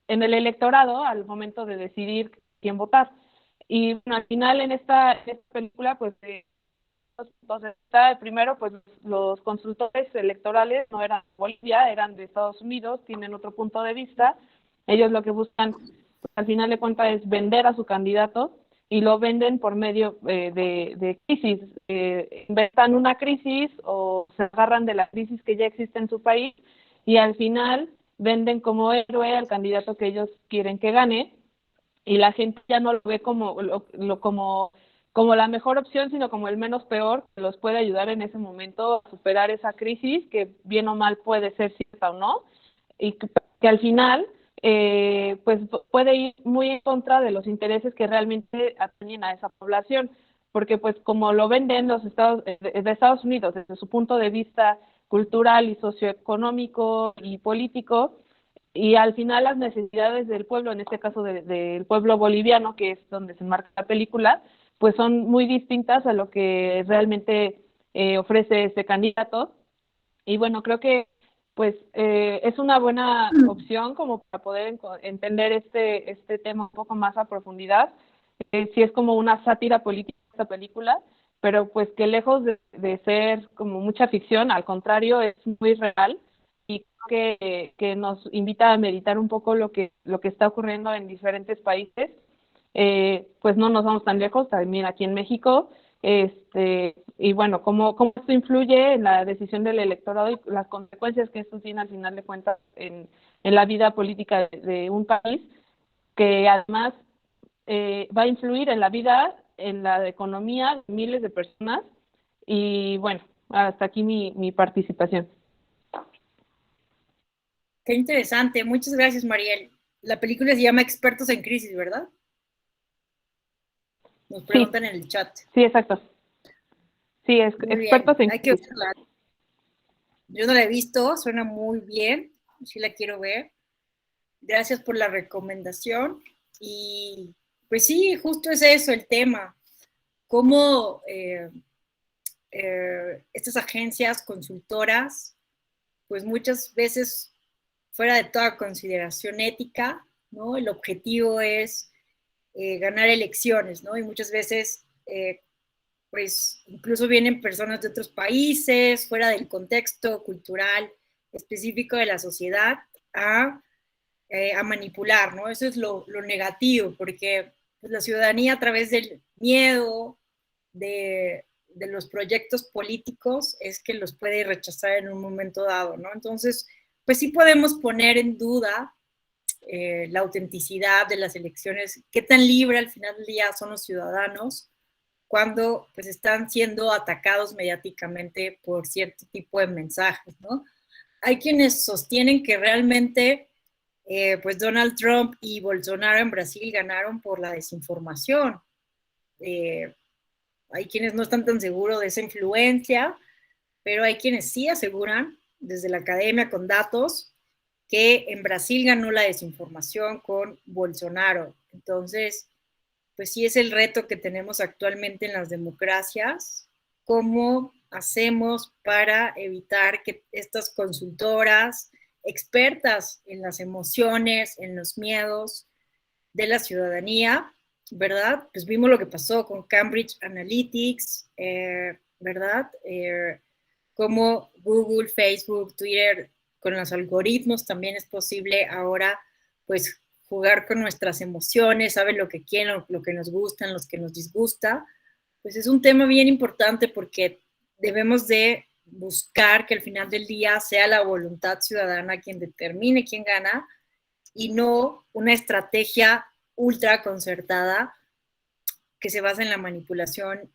el electorado al momento de decidir quién votar. Y bueno, al final en esta película, pues, entonces, primero, pues los consultores electorales no eran de Bolivia, eran de Estados Unidos, tienen otro punto de vista. Ellos lo que buscan, pues, al final de cuentas, es vender a su candidato, y lo venden por medio de crisis. Inventan una crisis o se agarran de la crisis que ya existe en su país, y al final venden como héroe al candidato que ellos quieren que gane, y la gente ya no lo ve como la mejor opción, sino como el menos peor, que los puede ayudar en ese momento a superar esa crisis, que bien o mal puede ser cierta o no, y que al final pues puede ir muy en contra de los intereses que realmente atañen a esa población, porque pues como lo venden los de Estados Unidos desde su punto de vista cultural y socioeconómico y político, y al final las necesidades del pueblo, en este caso del pueblo boliviano, que es donde se enmarca la película, pues son muy distintas a lo que realmente ofrece este candidato. Y bueno, creo que pues es una buena opción como para poder entender este tema un poco más a profundidad. Sí es como una sátira política esta película, pero pues que lejos de ser como mucha ficción, al contrario, es muy real, y creo que nos invita a meditar un poco lo que está ocurriendo en diferentes países. Pues no nos vamos tan lejos, también aquí en México, Y bueno, cómo esto influye en la decisión del electorado y las consecuencias que esto tiene al final de cuentas en la vida política de un país, que además va a influir en la vida, en la economía de miles de personas. Y bueno, hasta aquí mi participación. Qué interesante. Muchas gracias, Mariel. La película se llama Expertos en Crisis, ¿verdad? Nos preguntan en el chat. Sí, exacto. Sí, Muy Expertos bien. en Hay que Crisis. verla. Yo no la he visto, suena muy bien. Sí la quiero ver. Gracias por la recomendación. Y pues sí, justo es eso el tema. Cómo estas agencias consultoras, pues muchas veces fuera de toda consideración ética, ¿no? El objetivo es ganar elecciones, ¿no? Y muchas veces, pues, incluso vienen personas de otros países, fuera del contexto cultural específico de la sociedad, a manipular, ¿no? Eso es lo negativo, porque pues, la ciudadanía a través del miedo, de los proyectos políticos, es que los puede rechazar en un momento dado, ¿no? Entonces, pues sí podemos poner en duda la autenticidad de las elecciones, qué tan libre al final del día son los ciudadanos cuando pues están siendo atacados mediáticamente por cierto tipo de mensajes, ¿no? Hay quienes sostienen que realmente pues Donald Trump y Bolsonaro en Brasil ganaron por la desinformación. Hay quienes no están tan seguros de esa influencia, pero hay quienes sí aseguran, desde la academia con datos, que en Brasil ganó la desinformación con Bolsonaro. Entonces, pues sí es el reto que tenemos actualmente en las democracias, cómo hacemos para evitar que estas consultoras, expertas en las emociones, en los miedos de la ciudadanía, ¿verdad? Pues vimos lo que pasó con Cambridge Analytics, ¿verdad? Como Google, Facebook, Twitter, con los algoritmos también es posible ahora, pues, jugar con nuestras emociones, saben lo que quieren, lo que nos gustan, los que nos disgusta. Pues es un tema bien importante porque debemos de buscar que al final del día sea la voluntad ciudadana quien determine quién gana y no una estrategia ultra concertada que se basa en la manipulación,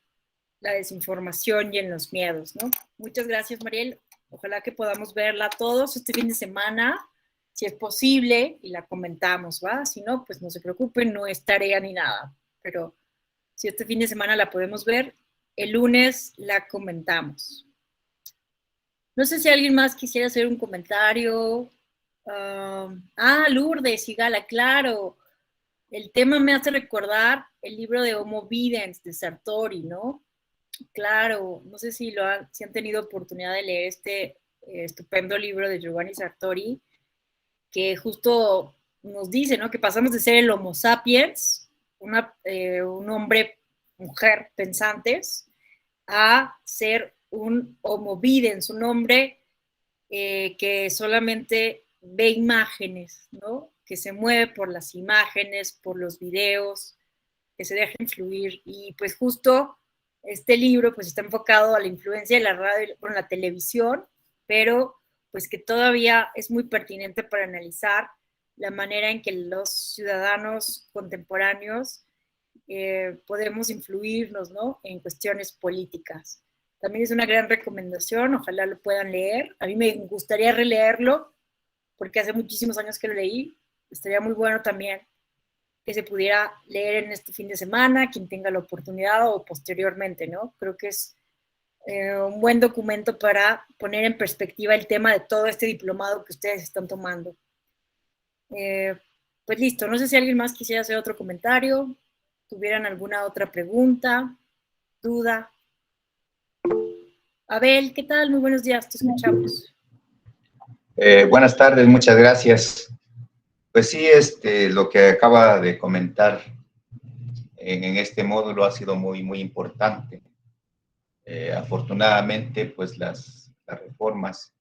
la desinformación y en los miedos, ¿no? Muchas gracias, Mariel. Ojalá que podamos verla todos este fin de semana, si es posible, y la comentamos, ¿va? Si no, pues no se preocupen, no es tarea ni nada. Pero si este fin de semana la podemos ver, el lunes la comentamos. No sé si alguien más quisiera hacer un comentario. Lourdes y Gala, claro. El tema me hace recordar el libro de Homo Videns de Sartori, ¿no? Claro, no sé si si han tenido oportunidad de leer este estupendo libro de Giovanni Sartori, que justo nos dice, ¿no? Que pasamos de ser el Homo sapiens, un hombre, mujer pensantes, a ser un Homo Videns, un hombre que solamente ve imágenes, ¿no? Que se mueve por las imágenes, por los videos, que se deja influir. Y pues justo este libro pues está enfocado a la influencia de la radio con la televisión, pero pues que todavía es muy pertinente para analizar la manera en que los ciudadanos contemporáneos podemos influirnos, ¿no? En cuestiones políticas. También es una gran recomendación, ojalá lo puedan leer. A mí me gustaría releerlo, porque hace muchísimos años que lo leí. Estaría muy bueno también que se pudiera leer en este fin de semana, quien tenga la oportunidad o posteriormente, ¿no? Creo que es un buen documento para poner en perspectiva el tema de todo este diplomado que ustedes están tomando. Pues listo, no sé si alguien más quisiera hacer otro comentario, tuvieran alguna otra pregunta, duda. Abel, ¿qué tal? Muy buenos días, te escuchamos. Buenas tardes, muchas gracias. Pues sí, lo que acaba de comentar en este módulo ha sido muy, muy importante. Afortunadamente, pues las reformas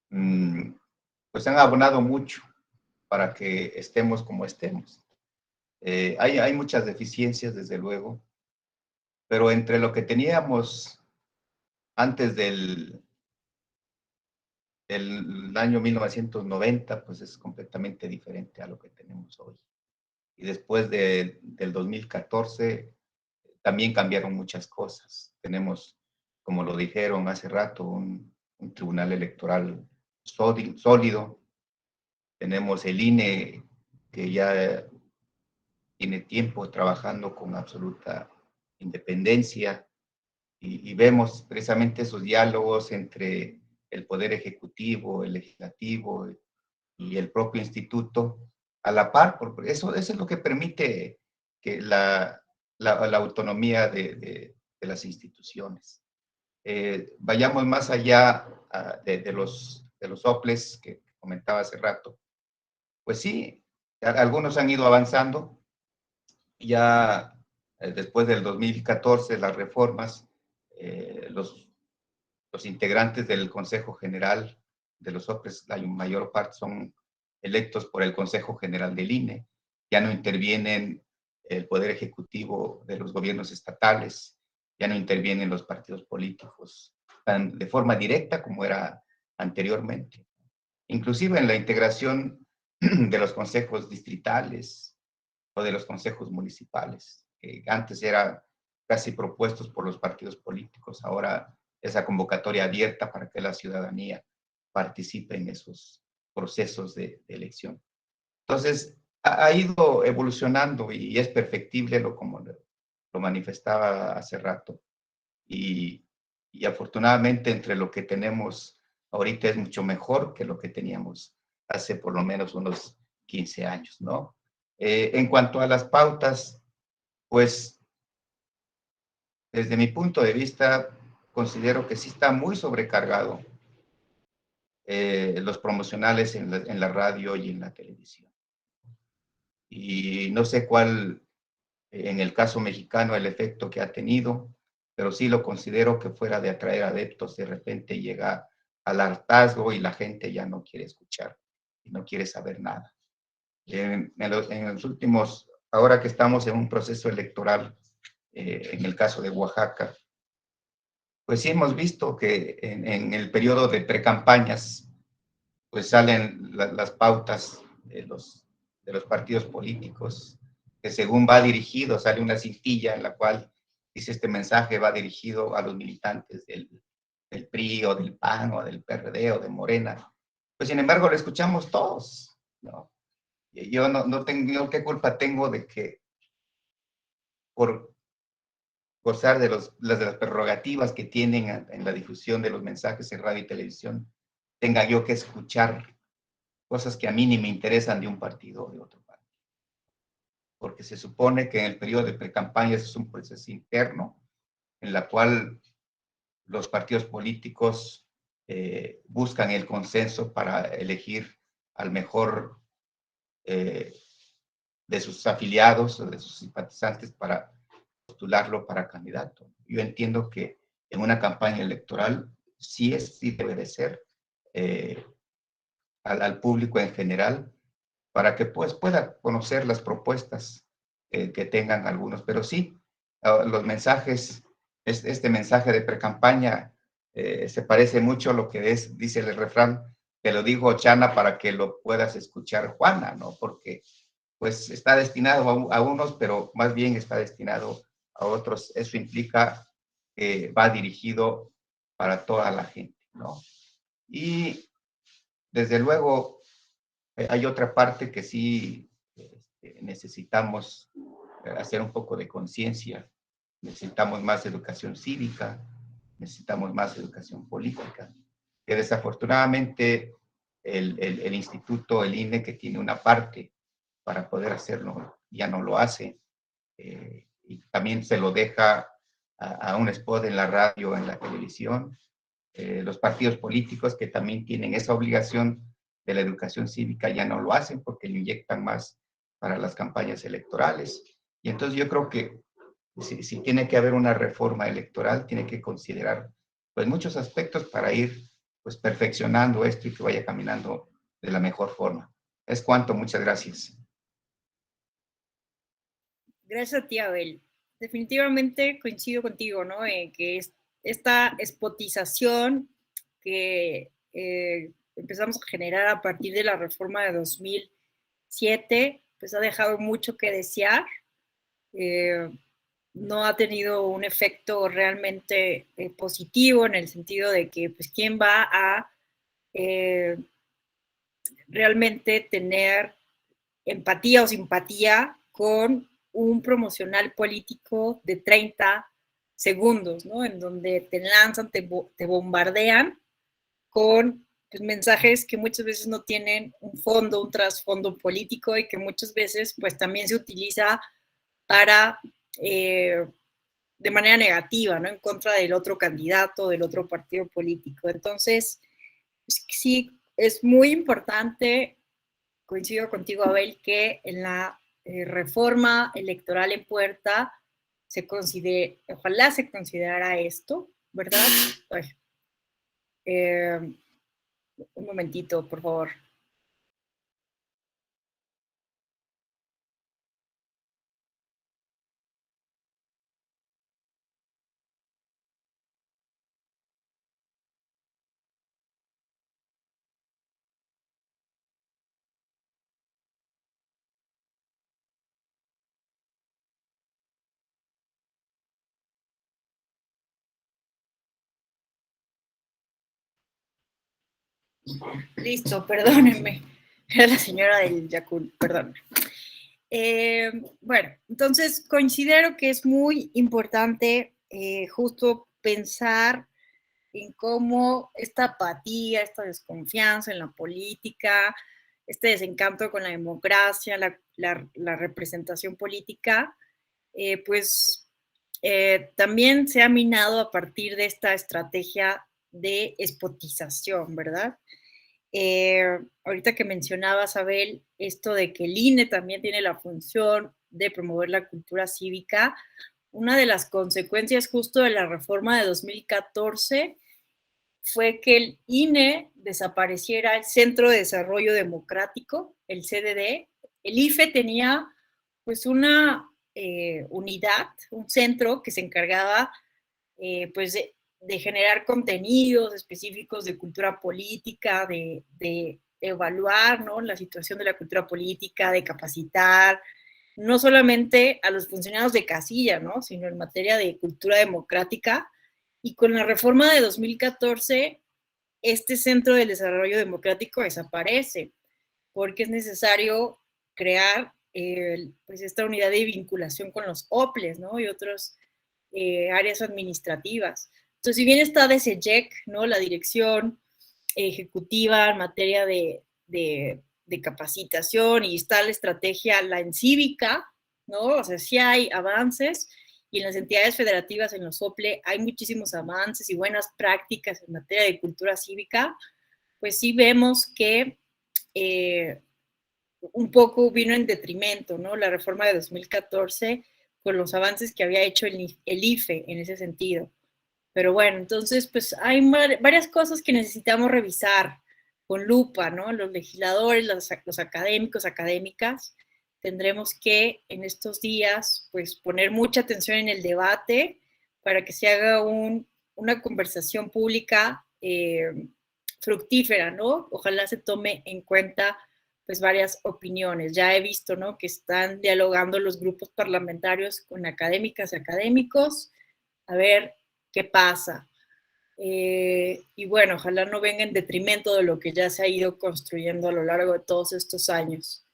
pues han abonado mucho para que estemos como estemos. Hay muchas deficiencias, desde luego, pero entre lo que teníamos antes del año 1990, pues es completamente diferente a lo que tenemos hoy. Y después del 2014 también cambiaron muchas cosas. Tenemos, como lo dijeron hace rato, un tribunal electoral sólido. Tenemos el INE, que ya tiene tiempo trabajando con absoluta independencia, y vemos precisamente esos diálogos entre el Poder Ejecutivo, el Legislativo y el propio instituto a la par, porque eso es lo que permite que la autonomía de las instituciones. Vayamos más allá de los soples que comentaba hace rato. Pues sí, algunos han ido avanzando. Ya después del 2014, las reformas, los integrantes del Consejo General de los soples, la mayor parte son electos por el Consejo General del INE. Ya no intervienen el Poder Ejecutivo de los gobiernos estatales, ya no intervienen los partidos políticos tan de forma directa como era anteriormente. Inclusive en la integración de los consejos distritales o de los consejos municipales, que antes eran casi propuestos por los partidos políticos, ahora esa convocatoria abierta para que la ciudadanía participe en esos procesos de elección. Entonces, ha ido evolucionando y es perfectible, como lo manifestaba hace rato. Y afortunadamente entre lo que tenemos ahorita es mucho mejor que lo que teníamos hace por lo menos unos 15 años, ¿no? En cuanto a las pautas, pues desde mi punto de vista, considero que sí está muy sobrecargado los promocionales en la radio y en la televisión. Y no sé cuál, en el caso mexicano, el efecto que ha tenido, pero sí lo considero que fuera de atraer adeptos, de repente llega al hartazgo y la gente ya no quiere escuchar y no quiere saber nada. En los últimos, ahora que estamos en un proceso electoral, en el caso de Oaxaca, pues sí hemos visto que en el periodo de precampañas, pues salen las pautas de los partidos políticos, que según va dirigido, sale una cintilla en la cual dice este mensaje va dirigido a los militantes del PRI o del PAN o del PRD o de Morena. Pues sin embargo lo escuchamos todos, ¿no? Yo no tengo, ¿qué culpa tengo de que por gozar de las prerrogativas que tienen en la difusión de los mensajes en radio y televisión, tenga yo que escuchar cosas que a mí ni me interesan de un partido o de otro partido? Porque se supone que en el periodo de precampaña es un proceso interno en la cual los partidos políticos buscan el consenso para elegir al mejor de sus afiliados o de sus simpatizantes para postularlo para candidato. Yo entiendo que en una campaña electoral sí debe de ser al público en general para que pues pueda conocer las propuestas que tengan algunos, pero sí, los mensajes, este mensaje de precampaña se parece mucho a lo que dice el refrán, te lo digo Chana para que lo puedas escuchar Juana, ¿no? Porque pues está destinado a unos, pero más bien está destinado a otros. Eso implica que va dirigido para toda la gente, ¿no? Y desde luego hay otra parte que sí necesitamos hacer un poco de conciencia. Necesitamos más educación cívica, necesitamos más educación política, que desafortunadamente el instituto, el INE, que tiene una parte para poder hacerlo, ya no lo hace, y también se lo deja a un spot en la radio, en la televisión. Los partidos políticos que también tienen esa obligación de la educación cívica ya no lo hacen porque le inyectan más para las campañas electorales. Y entonces yo creo que si tiene que haber una reforma electoral, tiene que considerar pues muchos aspectos para ir pues perfeccionando esto y que vaya caminando de la mejor forma. Es cuanto, muchas gracias. Gracias a ti, Abel. definitivamente coincido contigo, ¿no? Que esta espotización que empezamos a generar a partir de la reforma de 2007, pues ha dejado mucho que desear. No ha tenido un efecto realmente positivo en el sentido de que, pues, ¿quién va a realmente tener empatía o simpatía con un promocional político de 30 segundos, ¿no? En donde te lanzan, te bombardean con, pues, mensajes que muchas veces no tienen un fondo, un trasfondo político, y que muchas veces pues también se utiliza para, de manera negativa, ¿no? En contra del otro candidato, del otro partido político. Entonces, pues, sí, es muy importante, coincido contigo, Abel, que en la reforma electoral en puerta ojalá se considerara esto, ¿verdad? Ay, un momentito, por favor. Listo, perdónenme. Era la señora del Yakul, perdón. Bueno, entonces considero que es muy importante justo pensar en cómo esta apatía, esta desconfianza en la política, este desencanto con la democracia, la representación política, pues también se ha minado a partir de esta estrategia de espotización, ¿verdad? Ahorita que mencionabas, Abel, esto de que el INE también tiene la función de promover la cultura cívica, una de las consecuencias justo de la reforma de 2014 fue que el INE desapareciera el Centro de Desarrollo Democrático, el CDD. El IFE tenía pues una unidad, un centro que se encargaba pues de generar contenidos específicos de cultura política, de evaluar, ¿no?, la situación de la cultura política, de capacitar, no solamente a los funcionarios de casilla, ¿no?, sino en materia de cultura democrática. Y con la reforma de 2014, este Centro de Desarrollo Democrático desaparece, porque es necesario crear pues esta unidad de vinculación con los OPLES, ¿no?, y otras áreas administrativas. Entonces, si bien está DESEJEC, ¿no?, la dirección ejecutiva en materia de capacitación, y está la estrategia, la encívica, ¿no? O sea, sí hay avances, y en las entidades federativas, en los OPLE, hay muchísimos avances y buenas prácticas en materia de cultura cívica. Pues sí vemos que un poco vino en detrimento, ¿no?, la reforma de 2014 con los avances que había hecho el IFE en ese sentido. Pero bueno, entonces pues hay varias cosas que necesitamos revisar con lupa, ¿no? Los legisladores, los académicos, académicas, tendremos que en estos días pues poner mucha atención en el debate para que se haga una conversación pública fructífera, ¿no? Ojalá se tome en cuenta pues varias opiniones. Ya he visto, ¿no?, que están dialogando los grupos parlamentarios con académicas y académicos, a ver qué pasa. Y bueno, ojalá no venga en detrimento de lo que ya se ha ido construyendo a lo largo de todos estos años.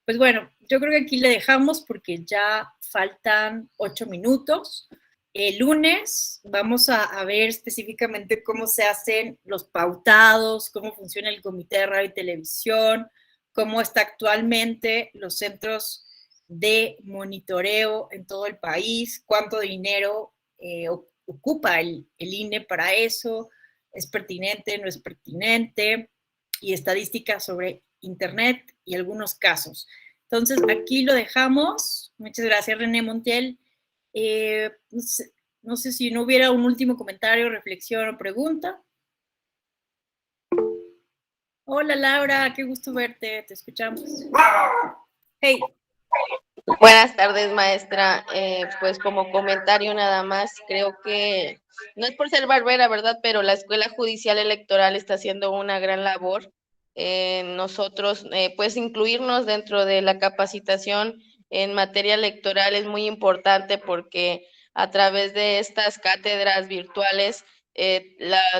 Pues bueno, yo creo que aquí le dejamos porque ya faltan 8 minutos. El lunes vamos a ver específicamente cómo se hacen los pautados, cómo funciona el Comité de Radio y Televisión, cómo está actualmente los centros de monitoreo en todo el país, cuánto dinero ocupa el INE para eso, es pertinente, no es pertinente, y estadísticas sobre Internet y algunos casos. Entonces, aquí lo dejamos. Muchas gracias, René Montiel. No sé si no hubiera un último comentario, reflexión o pregunta. Hola, Laura, qué gusto verte, te escuchamos. Hey. Buenas tardes, maestra. Pues como comentario nada más, creo que no es por ser barbera, ¿verdad? Pero la Escuela Judicial Electoral está haciendo una gran labor. Nosotros, pues incluirnos dentro de la capacitación en materia electoral es muy importante porque a través de estas cátedras virtuales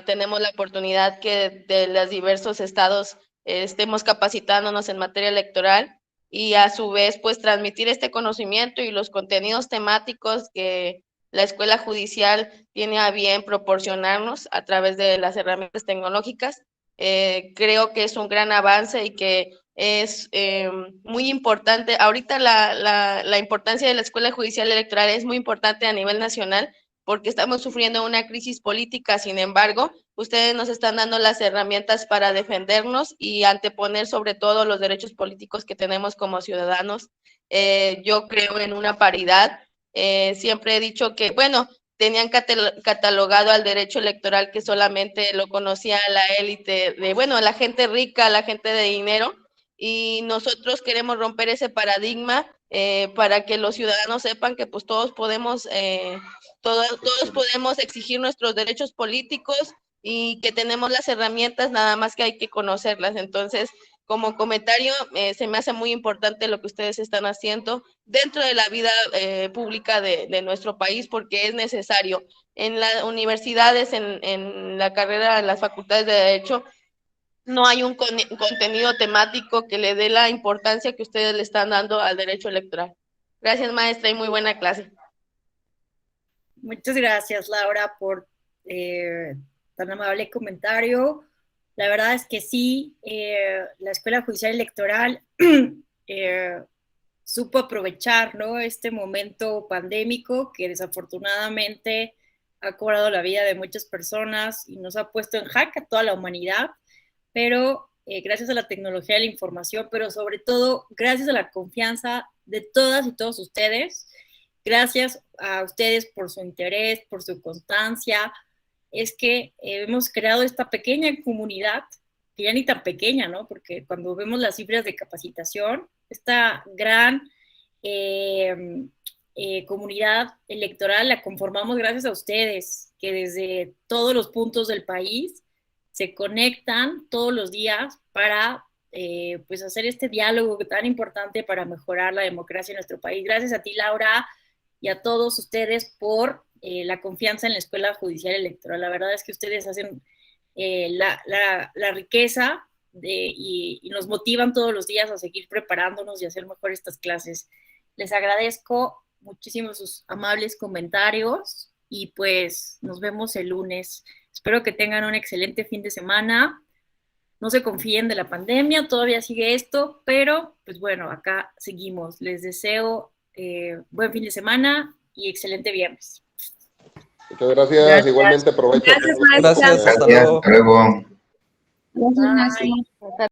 tenemos la oportunidad que de los diversos estados estemos capacitándonos en materia electoral y a su vez pues transmitir este conocimiento y los contenidos temáticos que la Escuela Judicial tiene a bien proporcionarnos a través de las herramientas tecnológicas. Creo que es un gran avance y que es muy importante. Ahorita la importancia de la Escuela Judicial Electoral es muy importante a nivel nacional porque estamos sufriendo una crisis política. Sin embargo, ustedes nos están dando las herramientas para defendernos y anteponer sobre todo los derechos políticos que tenemos como ciudadanos. Yo creo en una paridad. Siempre he dicho que, bueno, tenían catalogado al derecho electoral que solamente lo conocía la élite, bueno, la gente rica, la gente de dinero, y nosotros queremos romper ese paradigma para que los ciudadanos sepan que pues todos podemos exigir nuestros derechos políticos y que tenemos las herramientas, nada más que hay que conocerlas. Entonces, como comentario, se me hace muy importante lo que ustedes están haciendo dentro de la vida pública de nuestro país, porque es necesario. En las universidades, en la carrera, en las facultades de Derecho, no hay un contenido temático que le dé la importancia que ustedes le están dando al derecho electoral. Gracias, maestra, y muy buena clase. Muchas gracias, Laura, por tan amable comentario. La verdad es que sí, la Escuela Judicial Electoral supo aprovechar, ¿no?, este momento pandémico que desafortunadamente ha cobrado la vida de muchas personas y nos ha puesto en jaque a toda la humanidad, pero gracias a la tecnología de la información, pero sobre todo gracias a la confianza de todas y todos ustedes. Gracias a ustedes por su interés, por su constancia. Es que hemos creado esta pequeña comunidad, que ya ni tan pequeña, ¿no? Porque cuando vemos las cifras de capacitación, esta gran comunidad electoral la conformamos gracias a ustedes, que desde todos los puntos del país se conectan todos los días para pues hacer este diálogo tan importante para mejorar la democracia en nuestro país. Gracias a ti, Laura, y a todos ustedes por la confianza en la Escuela Judicial Electoral. La verdad es que ustedes hacen la riqueza y nos motivan todos los días a seguir preparándonos y a hacer mejor estas clases. Les agradezco muchísimo sus amables comentarios y pues nos vemos el lunes. Espero que tengan un excelente fin de semana. No se confíen de la pandemia, todavía sigue esto, pero pues bueno, acá seguimos. Les deseo buen fin de semana y excelente viernes. Muchas gracias. Igualmente aprovecho. Gracias, maestra. Gracias, hasta luego. Bye.